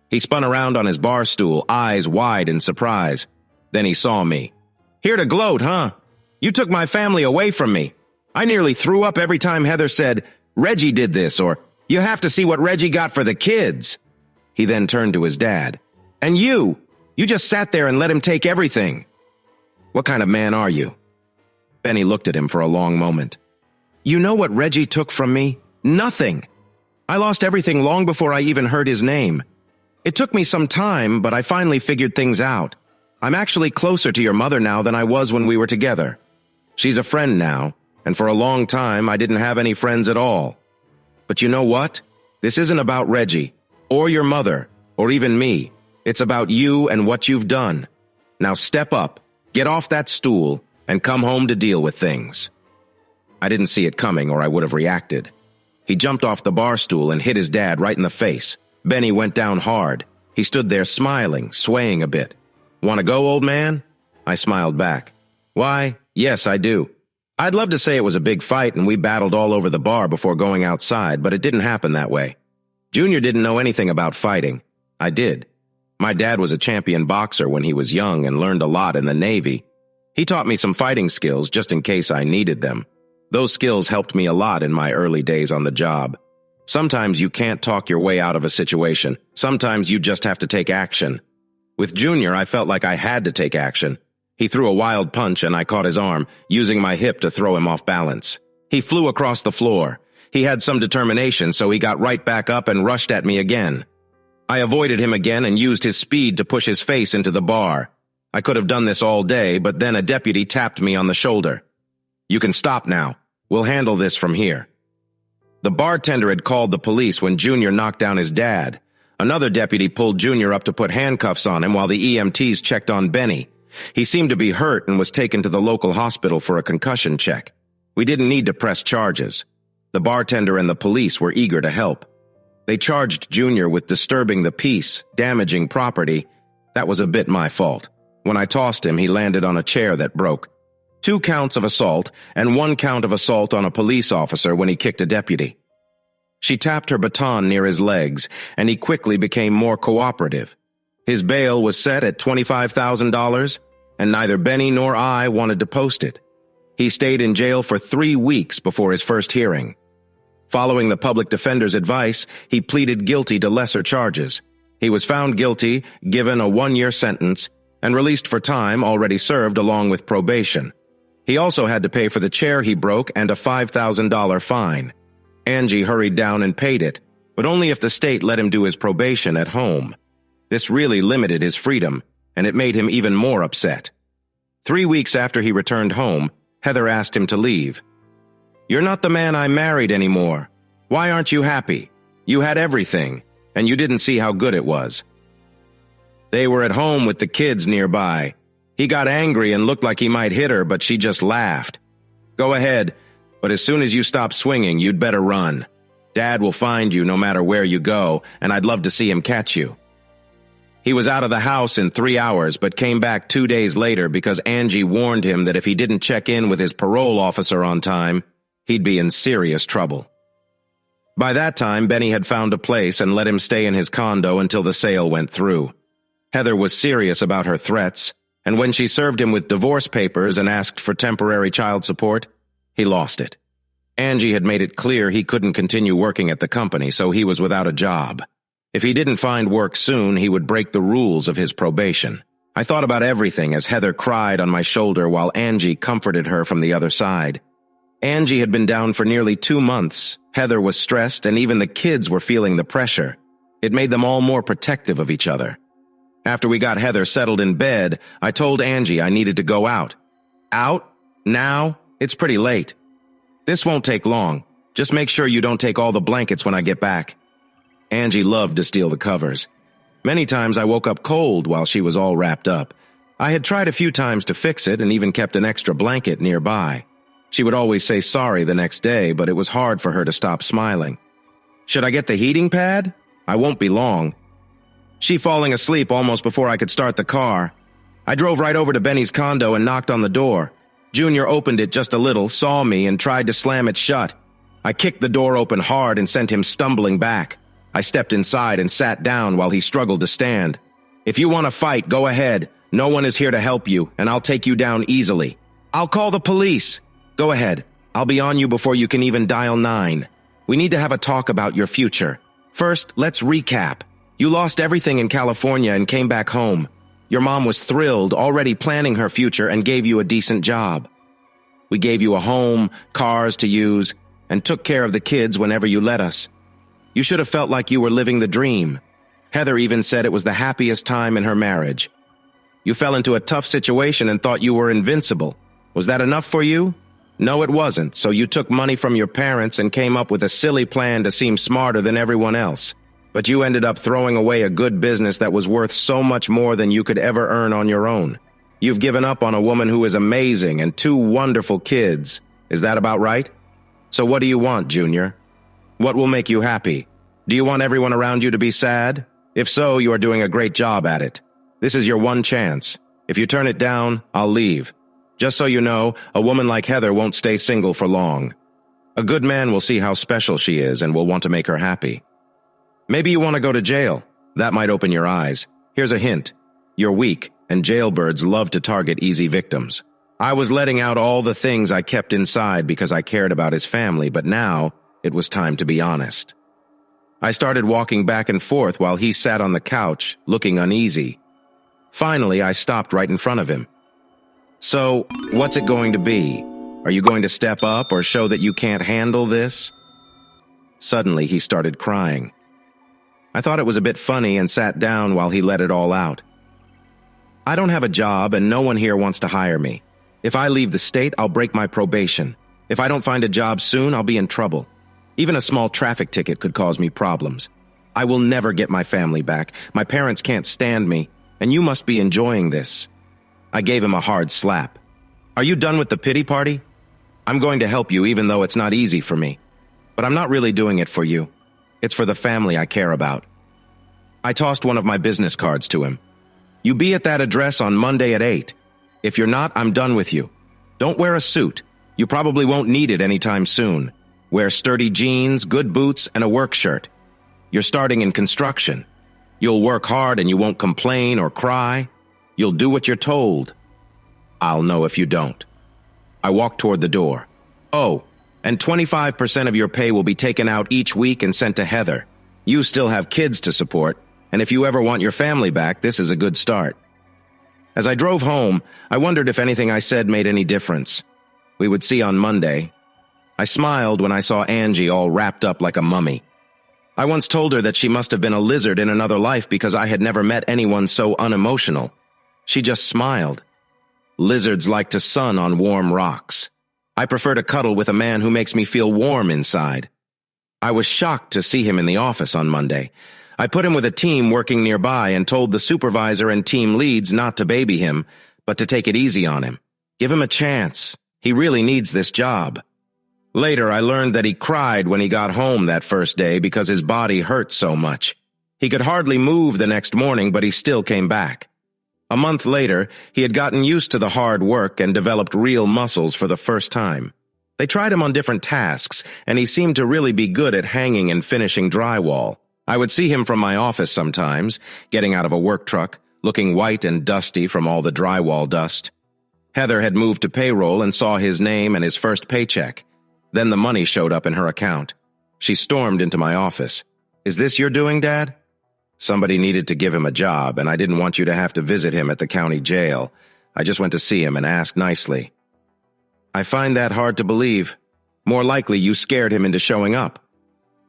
He spun around on his bar stool, eyes wide in surprise. Then he saw me. "Here to gloat, huh? You took my family away from me. I nearly threw up every time Heather said, 'Reggie did this,' or 'You have to see what Reggie got for the kids.'" He then turned to his dad. "And you just sat there and let him take everything. What kind of man are you?" Benny looked at him for a long moment. "You know what Reggie took from me? Nothing. I lost everything long before I even heard his name. It took me some time, but I finally figured things out. I'm actually closer to your mother now than I was when we were together. She's a friend now, and for a long time I didn't have any friends at all. But you know what? This isn't about Reggie, or your mother, or even me. It's about you and what you've done. Now step up, get off that stool, and come home to deal with things." I didn't see it coming, or I would have reacted. He jumped off the bar stool and hit his dad right in the face. Benny went down hard. He stood there smiling, swaying a bit. "Want to go, old man?" I smiled back. "Why, yes, I do." I'd love to say it was a big fight and we battled all over the bar before going outside, but it didn't happen that way. Junior didn't know anything about fighting. I did. My dad was a champion boxer when he was young and learned a lot in the Navy. He taught me some fighting skills just in case I needed them. Those skills helped me a lot in my early days on the job. Sometimes you can't talk your way out of a situation. Sometimes you just have to take action. With Junior, I felt like I had to take action. He threw a wild punch and I caught his arm, using my hip to throw him off balance. He flew across the floor. He had some determination, so he got right back up and rushed at me again. I avoided him again and used his speed to push his face into the bar. I could have done this all day, but then a deputy tapped me on the shoulder. "You can stop now. We'll handle this from here." The bartender had called the police when Junior knocked down his dad. Another deputy pulled Junior up to put handcuffs on him while the EMTs checked on Benny. He seemed to be hurt and was taken to the local hospital for a concussion check. We didn't need to press charges. The bartender and the police were eager to help. They charged Junior with disturbing the peace, damaging property. That was a bit my fault. When I tossed him, he landed on a chair that broke. 2 counts of assault and 1 count of assault on a police officer when he kicked a deputy. She tapped her baton near his legs, and he quickly became more cooperative. His bail was set at $25,000, and neither Benny nor I wanted to post it. He stayed in jail for 3 weeks before his first hearing. Following the public defender's advice, he pleaded guilty to lesser charges. He was found guilty, given a 1-year sentence, and released for time already served along with probation. He also had to pay for the chair he broke and a $5,000 fine. Angie hurried down and paid it, but only if the state let him do his probation at home. This really limited his freedom, and it made him even more upset. 3 weeks after he returned home, Heather asked him to leave. "You're not the man I married anymore. Why aren't you happy? You had everything, and you didn't see how good it was." They were at home with the kids nearby. He got angry and looked like he might hit her, but she just laughed. "Go ahead, but as soon as you stop swinging, you'd better run. Dad will find you no matter where you go, and I'd love to see him catch you." He was out of the house in 3 hours, but came back 2 days later because Angie warned him that if he didn't check in with his parole officer on time, he'd be in serious trouble. By that time, Benny had found a place and let him stay in his condo until the sale went through. Heather was serious about her threats, and when she served him with divorce papers and asked for temporary child support, he lost it. Angie had made it clear he couldn't continue working at the company, so he was without a job. If he didn't find work soon, he would break the rules of his probation. I thought about everything as Heather cried on my shoulder while Angie comforted her from the other side. Angie had been down for nearly 2 months. Heather was stressed, and even the kids were feeling the pressure. It made them all more protective of each other. After we got Heather settled in bed, I told Angie I needed to go out. Out? Now? It's pretty late. This won't take long. Just make sure you don't take all the blankets when I get back. Angie loved to steal the covers. Many times I woke up cold while she was all wrapped up. I had tried a few times to fix it and even kept an extra blanket nearby. She would always say sorry the next day, but it was hard for her to stop smiling. Should I get the heating pad? I won't be long. She falling asleep almost before I could start the car. I drove right over to Benny's condo and knocked on the door. Junior opened it just a little, saw me, and tried to slam it shut. I kicked the door open hard and sent him stumbling back. I stepped inside and sat down while he struggled to stand. If you want to fight, go ahead. No one is here to help you, and I'll take you down easily. I'll call the police. Go ahead. I'll be on you before you can even dial 9. We need to have a talk about your future. First, let's recap. You lost everything in California and came back home. Your mom was thrilled, already planning her future, and gave you a decent job. We gave you a home, cars to use, and took care of the kids whenever you let us. You should have felt like you were living the dream. Heather even said it was the happiest time in her marriage. You fell into a tough situation and thought you were invincible. Was that enough for you? No, it wasn't, so you took money from your parents and came up with a silly plan to seem smarter than everyone else. But you ended up throwing away a good business that was worth so much more than you could ever earn on your own. You've given up on a woman who is amazing and 2 wonderful kids. Is that about right? So what do you want, Junior? What will make you happy? Do you want everyone around you to be sad? If so, you are doing a great job at it. This is your one chance. If you turn it down, I'll leave. Just so you know, a woman like Heather won't stay single for long. A good man will see how special she is and will want to make her happy. Maybe you want to go to jail. That might open your eyes. Here's a hint. You're weak, and jailbirds love to target easy victims. I was letting out all the things I kept inside because I cared about his family, but now it was time to be honest. I started walking back and forth while he sat on the couch, looking uneasy. Finally, I stopped right in front of him. So, what's it going to be? Are you going to step up or show that you can't handle this? Suddenly, he started crying. I thought it was a bit funny and sat down while he let it all out. I don't have a job and no one here wants to hire me. If I leave the state, I'll break my probation. If I don't find a job soon, I'll be in trouble. Even a small traffic ticket could cause me problems. I will never get my family back. My parents can't stand me, and you must be enjoying this. I gave him a hard slap. Are you done with the pity party? I'm going to help you even though it's not easy for me. But I'm not really doing it for you. It's for the family I care about. I tossed one of my business cards to him. You be at that address on Monday at 8. If you're not, I'm done with you. Don't wear a suit. You probably won't need it anytime soon. Wear sturdy jeans, good boots, and a work shirt. You're starting in construction. You'll work hard and you won't complain or cry. You'll do what you're told. I'll know if you don't. I walked toward the door. Oh, and 25% of your pay will be taken out each week and sent to Heather. You still have kids to support, and if you ever want your family back, this is a good start. As I drove home, I wondered if anything I said made any difference. We would see on Monday. I smiled when I saw Angie all wrapped up like a mummy. I once told her that she must have been a lizard in another life because I had never met anyone so unemotional. She just smiled. Lizards like to sun on warm rocks. I prefer to cuddle with a man who makes me feel warm inside. I was shocked to see him in the office on Monday. I put him with a team working nearby and told the supervisor and team leads not to baby him, but to take it easy on him. Give him a chance. He really needs this job. Later, I learned that he cried when he got home that first day because his body hurt so much. He could hardly move the next morning, but he still came back. A month later, he had gotten used to the hard work and developed real muscles for the first time. They tried him on different tasks, and he seemed to really be good at hanging and finishing drywall. I would see him from my office sometimes, getting out of a work truck, looking white and dusty from all the drywall dust. Heather had moved to payroll and saw his name and his first paycheck. Then the money showed up in her account. She stormed into my office. "Is this your doing, Dad?" Somebody needed to give him a job, and I didn't want you to have to visit him at the county jail. I just went to see him and asked nicely. I find that hard to believe. More likely you scared him into showing up.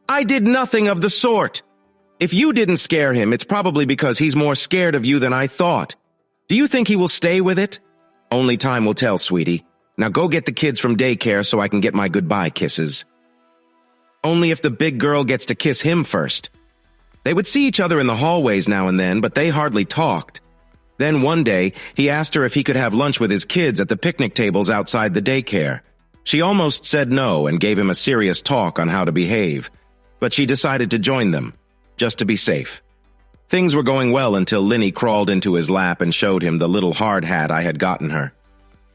I did nothing of the sort. If you didn't scare him, it's probably because he's more scared of you than I thought. Do you think he will stay with it? Only time will tell, sweetie. Now go get the kids from daycare so I can get my goodbye kisses. Only if the big girl gets to kiss him first. They would see each other in the hallways now and then, but they hardly talked. Then one day, he asked her if he could have lunch with his kids at the picnic tables outside the daycare. She almost said no and gave him a serious talk on how to behave, but she decided to join them, just to be safe. Things were going well until Linny crawled into his lap and showed him the little hard hat I had gotten her.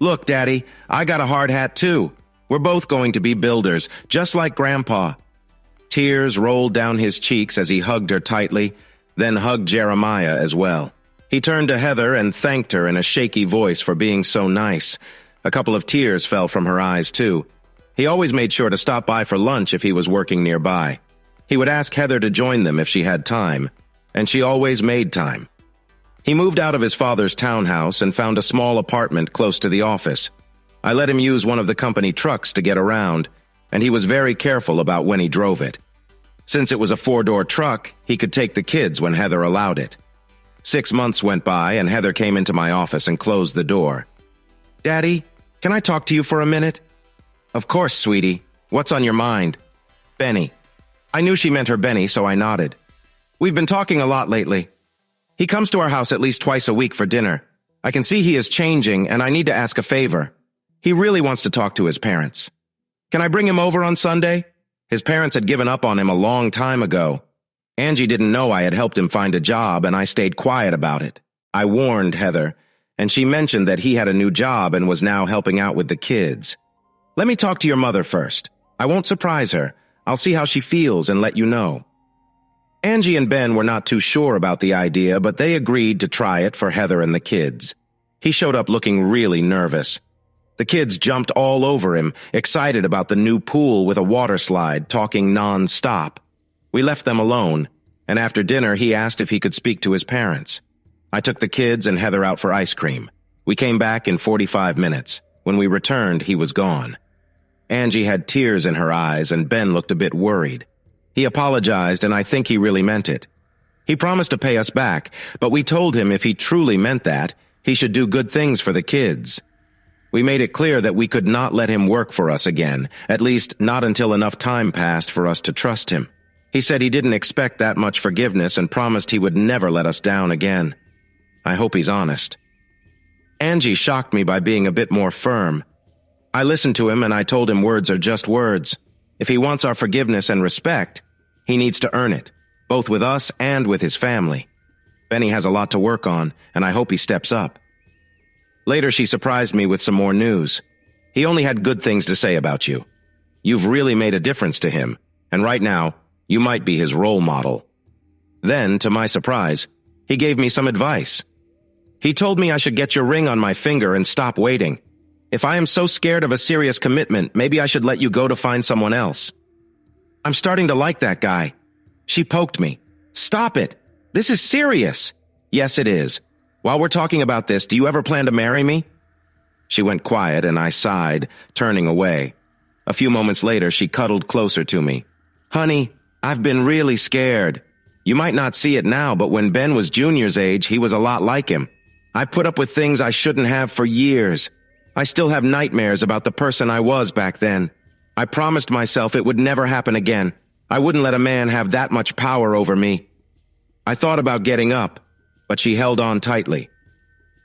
Look, Daddy, I got a hard hat too. We're both going to be builders, just like Grandpa. Tears rolled down his cheeks as he hugged her tightly, then hugged Jeremiah as well. He turned to Heather and thanked her in a shaky voice for being so nice. A couple of tears fell from her eyes, too. He always made sure to stop by for lunch if he was working nearby. He would ask Heather to join them if she had time, and she always made time. He moved out of his father's townhouse and found a small apartment close to the office. I let him use one of the company trucks to get around, and he was very careful about when he drove it. Since it was a 4-door truck, he could take the kids when Heather allowed it. 6 months went by, and Heather came into my office and closed the door. Daddy, can I talk to you for a minute? Of course, sweetie. What's on your mind? Benny. I knew she meant her Benny, so I nodded. We've been talking a lot lately. He comes to our house at least twice a week for dinner. I can see he is changing, and I need to ask a favor. He really wants to talk to his parents. Can I bring him over on Sunday? His parents had given up on him a long time ago. Angie didn't know I had helped him find a job, and I stayed quiet about it. I warned Heather, and she mentioned that he had a new job and was now helping out with the kids. Let me talk to your mother first. I won't surprise her. I'll see how she feels and let you know. Angie and Ben were not too sure about the idea, but they agreed to try it for Heather and the kids. He showed up looking really nervous. The kids jumped all over him, excited about the new pool with a water slide, talking non-stop. We left them alone, and after dinner he asked if he could speak to his parents. I took the kids and Heather out for ice cream. We came back in 45 minutes. When we returned, he was gone. Angie had tears in her eyes, and Ben looked a bit worried. He apologized, and I think he really meant it. He promised to pay us back, but we told him if he truly meant that, he should do good things for the kids. We made it clear that we could not let him work for us again, at least not until enough time passed for us to trust him. He said he didn't expect that much forgiveness and promised he would never let us down again. I hope he's honest. Angie shocked me by being a bit more firm. I listened to him and I told him words are just words. If he wants our forgiveness and respect, he needs to earn it, both with us and with his family. Benny has a lot to work on, and I hope he steps up. Later, she surprised me with some more news. He only had good things to say about you. You've really made a difference to him, and right now, you might be his role model. Then, to my surprise, he gave me some advice. He told me I should get your ring on my finger and stop waiting. If I am so scared of a serious commitment, maybe I should let you go to find someone else. I'm starting to like that guy. She poked me. Stop it. This is serious. Yes, it is. While we're talking about this, do you ever plan to marry me? She went quiet and I sighed, turning away. A few moments later, she cuddled closer to me. Honey, I've been really scared. You might not see it now, but when Ben was Junior's age, he was a lot like him. I put up with things I shouldn't have for years. I still have nightmares about the person I was back then. I promised myself it would never happen again. I wouldn't let a man have that much power over me. I thought about getting up, but she held on tightly.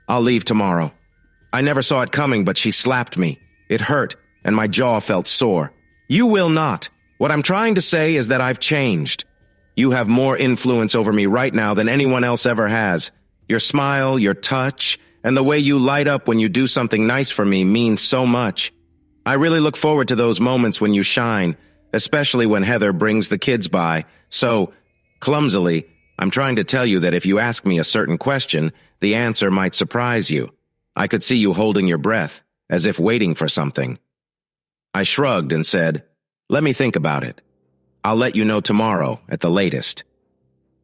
I'll leave tomorrow. I never saw it coming, but she slapped me. It hurt, and my jaw felt sore. You will not. What I'm trying to say is that I've changed. You have more influence over me right now than anyone else ever has. Your smile, your touch, and the way you light up when you do something nice for me means so much. I really look forward to those moments when you shine, especially when Heather brings the kids by. So, clumsily, I'm trying to tell you that if you ask me a certain question, the answer might surprise you. I could see you holding your breath, as if waiting for something. I shrugged and said, "Let me think about it. I'll let you know tomorrow, at the latest."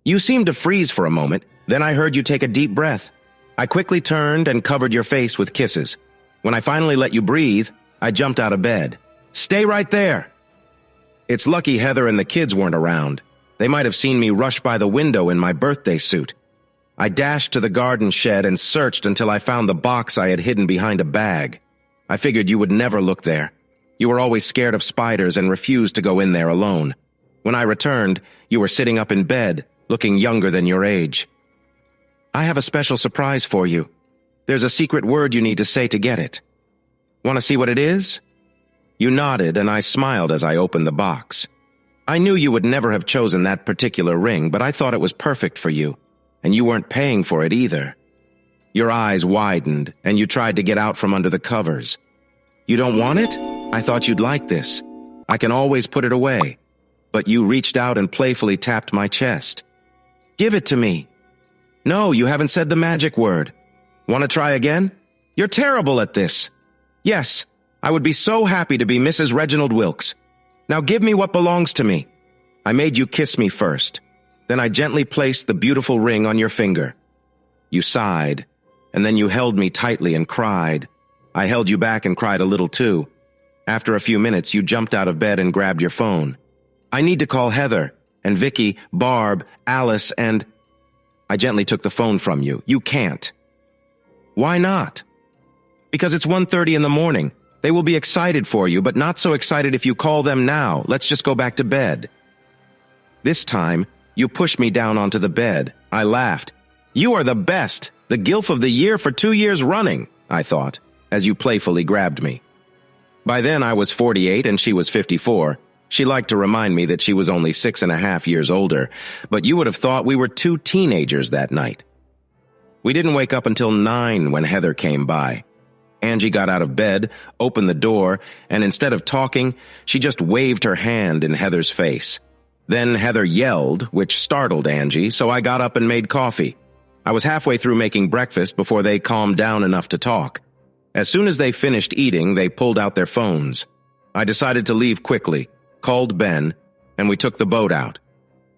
You seemed to freeze for a moment, then I heard you take a deep breath. I quickly turned and covered your face with kisses. When I finally let you breathe, I jumped out of bed. "Stay right there!" It's lucky Heather and the kids weren't around. They might have seen me rush by the window in my birthday suit. I dashed to the garden shed and searched until I found the box I had hidden behind a bag. I figured you would never look there. You were always scared of spiders and refused to go in there alone. When I returned, you were sitting up in bed, looking younger than your age. "I have a special surprise for you. There's a secret word you need to say to get it. Want to see what it is?" You nodded, and I smiled as I opened the box. I knew you would never have chosen that particular ring, but I thought it was perfect for you, and you weren't paying for it either. Your eyes widened, and you tried to get out from under the covers. "You don't want it? I thought you'd like this. I can always put it away." But you reached out and playfully tapped my chest. "Give it to me." "No, you haven't said the magic word. Want to try again? You're terrible at this." "Yes, I would be so happy to be Mrs. Reginald Wilkes. Now give me what belongs to me." I made you kiss me first. Then I gently placed the beautiful ring on your finger. You sighed, and then you held me tightly and cried. I held you back and cried a little too. After a few minutes, you jumped out of bed and grabbed your phone. "I need to call Heather, and Vicky, Barb, Alice, and—" I gently took the phone from you. "You can't." "Why not?" "Because it's 1:30 in the morning. They will be excited for you, but not so excited if you call them now. Let's just go back to bed." This time, you pushed me down onto the bed. I laughed. "You are the best, the gilf of the year for 2 years running," I thought, as you playfully grabbed me. By then I was 48 and she was 54. She liked to remind me that she was only 6.5 years older, but you would have thought we were 2 teenagers that night. We didn't wake up until 9 when Heather came by. Angie got out of bed, opened the door, and instead of talking, she just waved her hand in Heather's face. Then Heather yelled, which startled Angie, so I got up and made coffee. I was halfway through making breakfast before they calmed down enough to talk. As soon as they finished eating, they pulled out their phones. I decided to leave quickly, called Ben, and we took the boat out.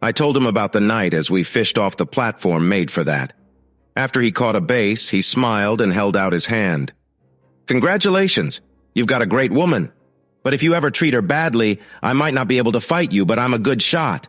I told him about the night as we fished off the platform made for that. After he caught a base, he smiled and held out his hand. "Congratulations, you've got a great woman. But if you ever treat her badly, I might not be able to fight you, but I'm a good shot.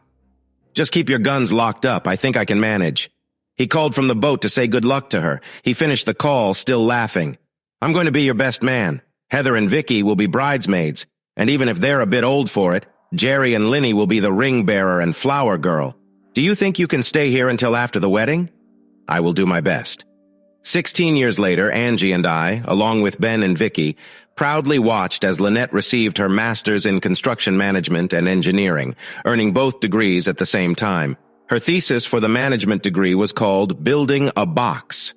Just keep your guns locked up, I think I can manage." He called from the boat to say good luck to her. He finished the call, still laughing. "I'm going to be your best man. Heather and Vicky will be bridesmaids, and even if they're a bit old for it, Jerry and Linny will be the ring bearer and flower girl. Do you think you can stay here until after the wedding?" "I will do my best." 16 years later, Angie and I, along with Ben and Vicky, proudly watched as Lynette received her master's in construction management and engineering, earning both degrees at the same time. Her thesis for the management degree was called Building a Box.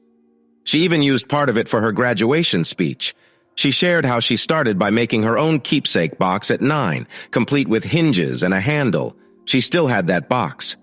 She even used part of it for her graduation speech. She shared how she started by making her own keepsake box at 9, complete with hinges and a handle. She still had that box.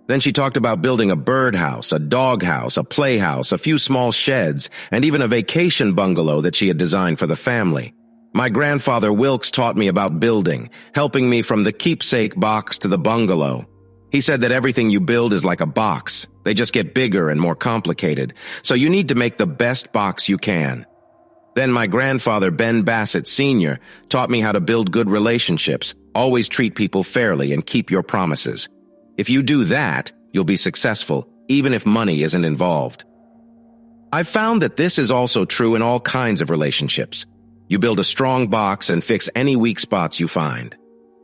Then she talked about building a birdhouse, a doghouse, a playhouse, a few small sheds, and even a vacation bungalow that she had designed for the family. My grandfather Wilkes taught me about building, helping me from the keepsake box to the bungalow. He said that everything you build is like a box. They just get bigger and more complicated, so you need to make the best box you can. Then my grandfather Ben Bassett Sr. taught me how to build good relationships, always treat people fairly, and keep your promises. If you do that, you'll be successful, even if money isn't involved. I've found that this is also true in all kinds of relationships. You build a strong box and fix any weak spots you find.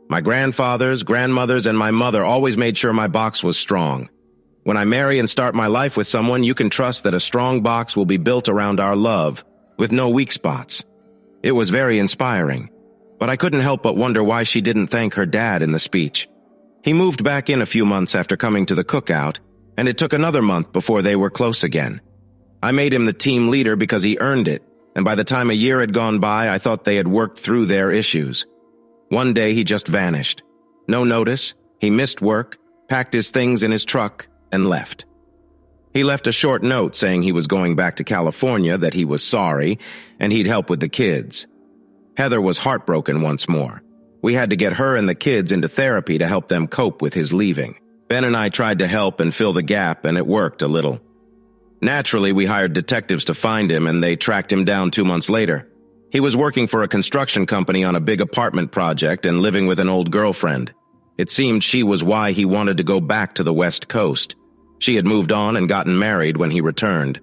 My grandfathers, grandmothers, and my mother always made sure my box was strong. When I marry and start my life with someone, you can trust that a strong box will be built around our love, with no weak spots. It was very inspiring, but I couldn't help but wonder why she didn't thank her dad in the speech. He moved back in a few months after coming to the cookout, and it took another month before they were close again. I made him the team leader because he earned it, and by the time a year had gone by, I thought they had worked through their issues. One day he just vanished. No notice, he missed work, packed his things in his truck, and left. He left a short note saying he was going back to California, that he was sorry, and he'd help with the kids. Heather was heartbroken once more. We had to get her and the kids into therapy to help them cope with his leaving. Ben and I tried to help and fill the gap, and it worked a little. Naturally, we hired detectives to find him, and they tracked him down 2 months later. He was working for a construction company on a big apartment project and living with an old girlfriend. It seemed she was why he wanted to go back to the West Coast. She had moved on and gotten married when he returned.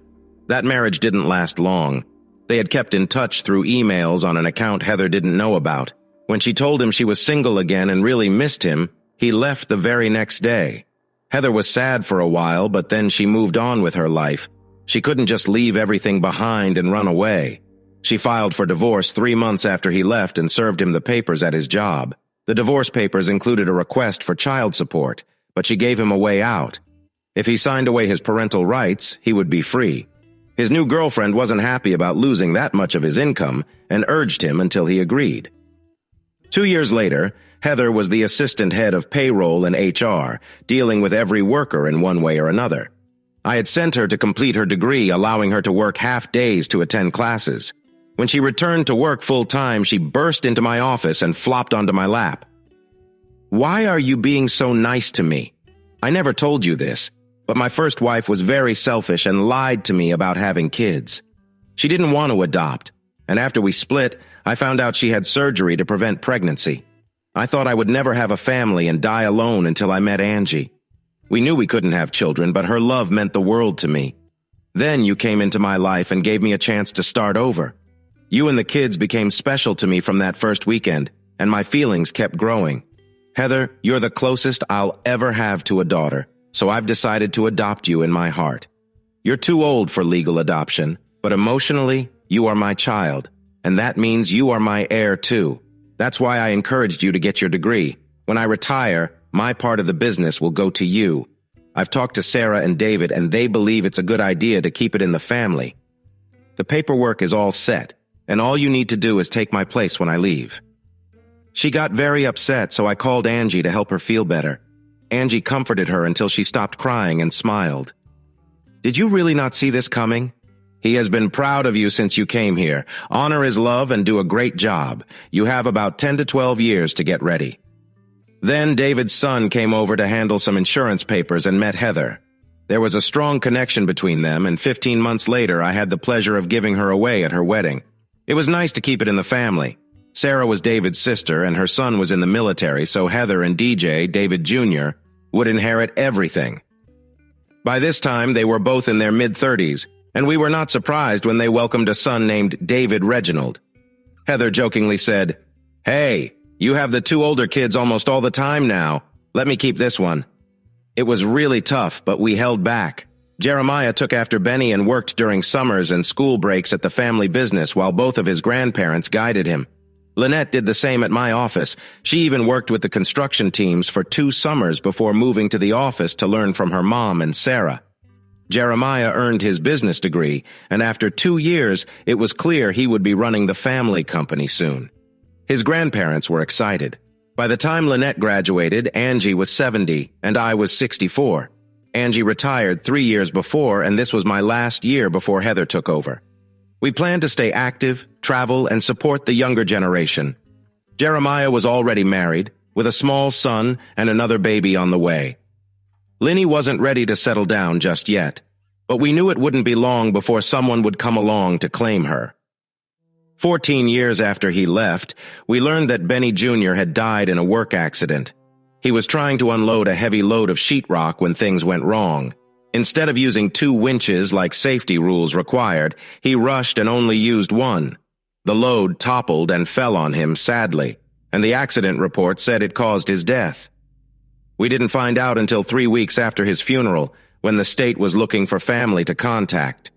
That marriage didn't last long. They had kept in touch through emails on an account Heather didn't know about. When she told him she was single again and really missed him, he left the very next day. Heather was sad for a while, but then she moved on with her life. She couldn't just leave everything behind and run away. She filed for divorce 3 months after he left and served him the papers at his job. The divorce papers included a request for child support, but she gave him a way out. If he signed away his parental rights, he would be free. His new girlfriend wasn't happy about losing that much of his income and urged him until he agreed. 2 years later, Heather was the assistant head of payroll and HR, dealing with every worker in one way or another. I had sent her to complete her degree, allowing her to work half days to attend classes. When she returned to work full-time, she burst into my office and flopped onto my lap. "Why are you being so nice to me? I never told you this, but my first wife was very selfish and lied to me about having kids. She didn't want to adopt, and after we split, I found out she had surgery to prevent pregnancy. I thought I would never have a family and die alone until I met Angie. We knew we couldn't have children, but her love meant the world to me. Then you came into my life and gave me a chance to start over. You and the kids became special to me from that first weekend, and my feelings kept growing. Heather, you're the closest I'll ever have to a daughter, so I've decided to adopt you in my heart. You're too old for legal adoption, but emotionally, you are my child, and that means you are my heir too. That's why I encouraged you to get your degree. When I retire, my part of the business will go to you. I've talked to Sarah and David, and they believe it's a good idea to keep it in the family. The paperwork is all set, and all you need to do is take my place when I leave." She got very upset, so I called Angie to help her feel better. Angie comforted her until she stopped crying and smiled. "Did you really not see this coming? He has been proud of you since you came here. Honor his love and do a great job. You have about 10 to 12 years to get ready." Then David's son came over to handle some insurance papers and met Heather. There was a strong connection between them, and 15 months later I had the pleasure of giving her away at her wedding. It was nice to keep it in the family. Sarah was David's sister, and her son was in the military, so Heather and DJ, David Jr., would inherit everything. By this time, they were both in their mid-30s, and we were not surprised when they welcomed a son named David Reginald. Heather jokingly said, "Hey, you have the 2 older kids almost all the time now. Let me keep this one." It was really tough, but we held back. Jeremiah took after Benny and worked during summers and school breaks at the family business while both of his grandparents guided him. Lynette did the same at my office. She even worked with the construction teams for 2 summers before moving to the office to learn from her mom and Sarah. Jeremiah earned his business degree, and after 2 years, it was clear he would be running the family company soon. His grandparents were excited. By the time Lynette graduated, Angie was 70, and I was 64. Angie retired 3 years before, and this was my last year before Heather took over. We planned to stay active, travel, and support the younger generation. Jeremiah was already married, with a small son and another baby on the way. Linny wasn't ready to settle down just yet, but we knew it wouldn't be long before someone would come along to claim her. 14 years after he left, we learned that Benny Jr. had died in a work accident. He was trying to unload a heavy load of sheetrock when things went wrong. Instead of using 2 winches like safety rules required, he rushed and only used 1. The load toppled and fell on him sadly, and the accident report said it caused his death. We didn't find out until 3 weeks after his funeral, when the state was looking for family to contact.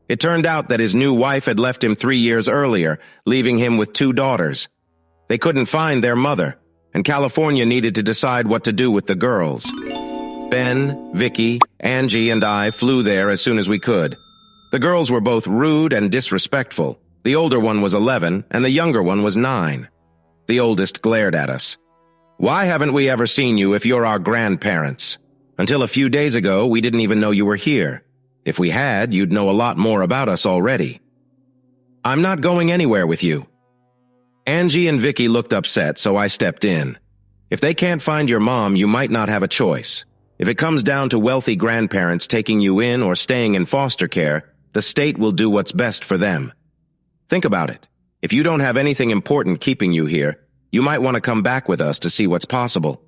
It turned out that his new wife had left him 3 years earlier, leaving him with 2 daughters. They couldn't find their mother, and California needed to decide what to do with the girls. Ben, Vicky, Angie, and I flew there as soon as we could. The girls were both rude and disrespectful. The older one was 11, and the younger one was 9. The oldest glared at us. "Why haven't we ever seen you if you're our grandparents? Until a few days ago, we didn't even know you were here. If we had, you'd know a lot more about us already." "I'm not going anywhere with you." Angie and Vicky looked upset, so I stepped in. "If they can't find your mom, you might not have a choice. If it comes down to wealthy grandparents taking you in or staying in foster care, the state will do what's best for them. Think about it. If you don't have anything important keeping you here, you might want to come back with us to see what's possible."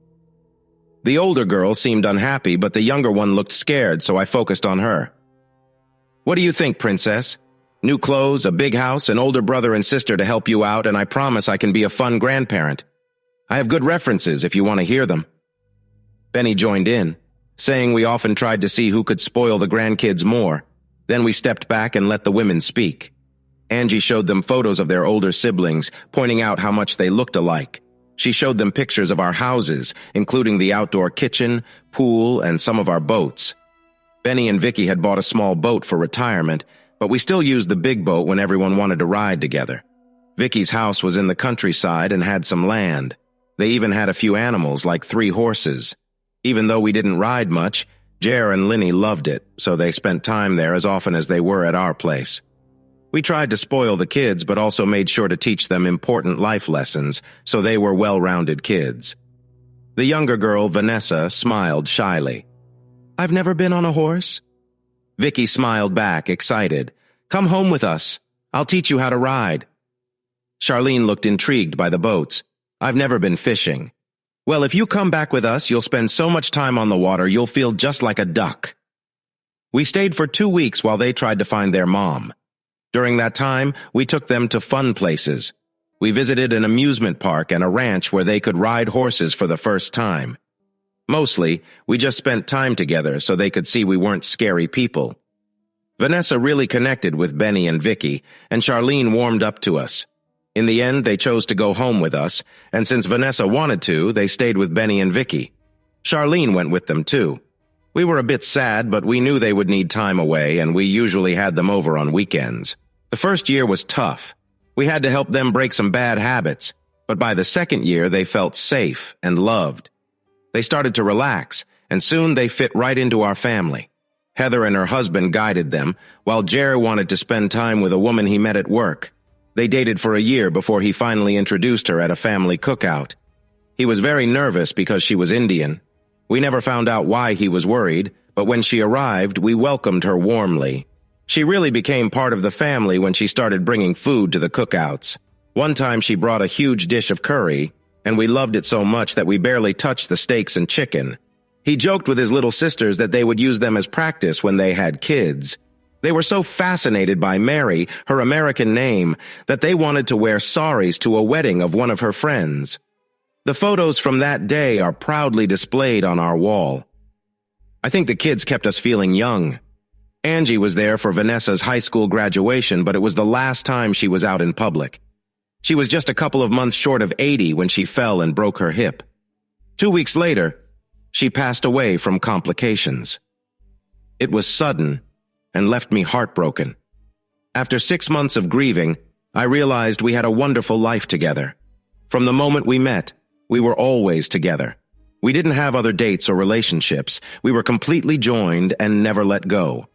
The older girl seemed unhappy, but the younger one looked scared, so I focused on her. "What do you think, princess? New clothes, a big house, an older brother and sister to help you out, and I promise I can be a fun grandparent. I have good references if you want to hear them." Benny joined in, saying we often tried to see who could spoil the grandkids more. Then we stepped back and let the women speak. Angie showed them photos of their older siblings, pointing out how much they looked alike. She showed them pictures of our houses, including the outdoor kitchen, pool, and some of our boats. Benny and Vicky had bought a small boat for retirement, but we still used the big boat when everyone wanted to ride together. Vicky's house was in the countryside and had some land. They even had a few animals, like 3 horses. Even though we didn't ride much, Jer and Linny loved it, so they spent time there as often as they were at our place. We tried to spoil the kids, but also made sure to teach them important life lessons, so they were well-rounded kids. The younger girl, Vanessa, smiled shyly. "I've never been on a horse." Vicky smiled back, excited. "Come home with us. I'll teach you how to ride." Charlene looked intrigued by the boats. "I've never been fishing." "Well, if you come back with us, you'll spend so much time on the water you'll feel just like a duck." We stayed for 2 weeks while they tried to find their mom. During that time, we took them to fun places. We visited an amusement park and a ranch where they could ride horses for the first time. Mostly, we just spent time together so they could see we weren't scary people. Vanessa really connected with Benny and Vicky, and Charlene warmed up to us. In the end, they chose to go home with us, and since Vanessa wanted to, they stayed with Benny and Vicky. Charlene went with them too. We were a bit sad, but we knew they would need time away, and we usually had them over on weekends. The first year was tough. We had to help them break some bad habits, but by the second year, they felt safe and loved. They started to relax, and soon they fit right into our family. Heather and her husband guided them, while Jer wanted to spend time with a woman he met at work. They dated for a year before he finally introduced her at a family cookout. He was very nervous because she was Indian. We never found out why he was worried, but when she arrived, we welcomed her warmly. She really became part of the family when she started bringing food to the cookouts. One time she brought a huge dish of curry, and we loved it so much that we barely touched the steaks and chicken. He joked with his little sisters that they would use them as practice when they had kids. They were so fascinated by Mary, her American name, that they wanted to wear saris to a wedding of one of her friends. The photos from that day are proudly displayed on our wall. I think the kids kept us feeling young. Angie was there for Vanessa's high school graduation, but it was the last time she was out in public. She was just a couple of months short of 80 when she fell and broke her hip. 2 weeks later, she passed away from complications. It was sudden and left me heartbroken. After 6 months of grieving, I realized we had a wonderful life together. From the moment we met, we were always together. We didn't have other dates or relationships. We were completely joined and never let go.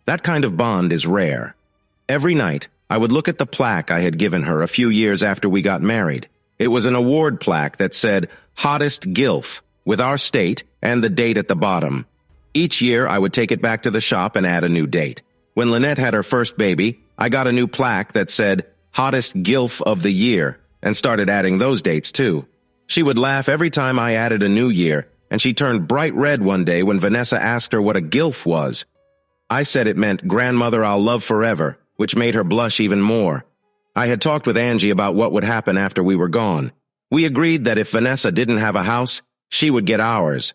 That kind of bond is rare. Every night, I would look at the plaque I had given her a few years after we got married. It was an award plaque that said, "Hottest Gilf," with our state and the date at the bottom. Each year, I would take it back to the shop and add a new date. When Lynette had her first baby, I got a new plaque that said, "Hottest Gilf of the Year," and started adding those dates too. She would laugh every time I added a new year, and she turned bright red one day when Vanessa asked her what a Gilf was. I said it meant grandmother I'll love forever, which made her blush even more. I had talked with Angie about what would happen after we were gone. We agreed that if Vanessa didn't have a house, she would get ours.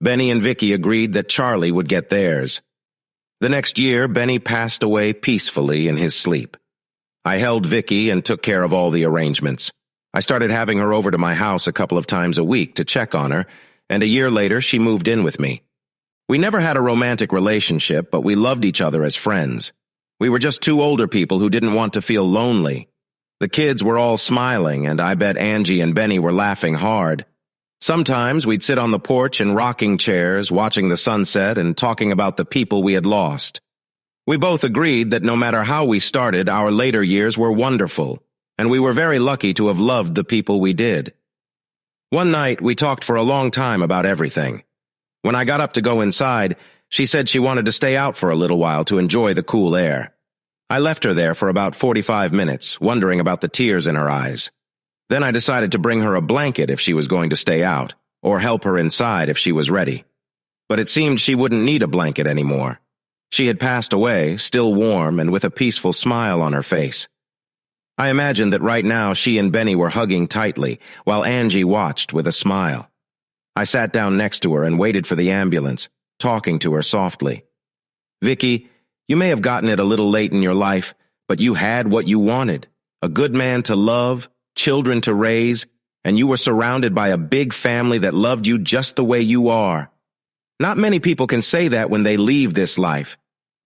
Benny and Vicky agreed that Charlie would get theirs. The next year, Benny passed away peacefully in his sleep. I held Vicky and took care of all the arrangements. I started having her over to my house a couple of times a week to check on her, and a year later she moved in with me. We never had a romantic relationship, but we loved each other as friends. We were just two older people who didn't want to feel lonely. The kids were all smiling, and I bet Angie and Benny were laughing hard. Sometimes we'd sit on the porch in rocking chairs, watching the sunset and talking about the people we had lost. We both agreed that no matter how we started, our later years were wonderful, and we were very lucky to have loved the people we did. One night, we talked for a long time about everything. When I got up to go inside, she said she wanted to stay out for a little while to enjoy the cool air. I left her there for about 45 minutes, wondering about the tears in her eyes. Then I decided to bring her a blanket if she was going to stay out, or help her inside if she was ready. But it seemed she wouldn't need a blanket anymore. She had passed away, still warm and with a peaceful smile on her face. I imagined that right now she and Benny were hugging tightly, while Angie watched with a smile. I sat down next to her and waited for the ambulance, talking to her softly. "Vicky, you may have gotten it a little late in your life, but you had what you wanted. A good man to love, children to raise, and you were surrounded by a big family that loved you just the way you are. Not many people can say that when they leave this life.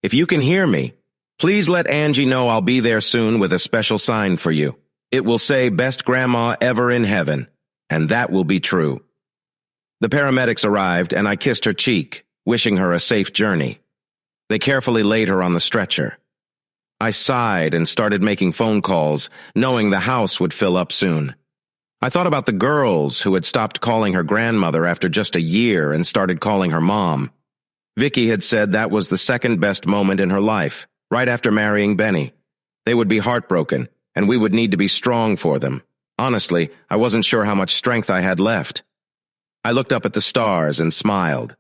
If you can hear me, please let Angie know I'll be there soon with a special sign for you. It will say best grandma ever in heaven, and that will be true." The paramedics arrived, and I kissed her cheek, wishing her a safe journey. They carefully laid her on the stretcher. I sighed and started making phone calls, knowing the house would fill up soon. I thought about the girls who had stopped calling her grandmother after just a year and started calling her mom. Vicky had said that was the second best moment in her life, right after marrying Benny. They would be heartbroken, and we would need to be strong for them. Honestly, I wasn't sure how much strength I had left. I looked up at the stars and smiled.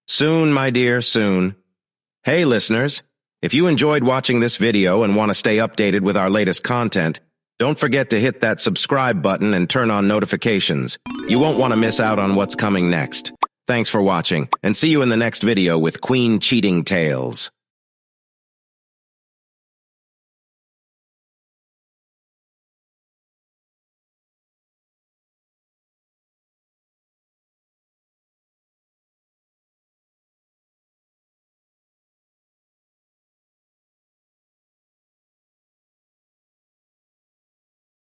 Soon, my dear, soon. Hey, listeners. If you enjoyed watching this video and want to stay updated with our latest content, don't forget to hit that subscribe button and turn on notifications. You won't want to miss out on what's coming next. Thanks for watching, and see you in the next video with Queen Cheating Tales.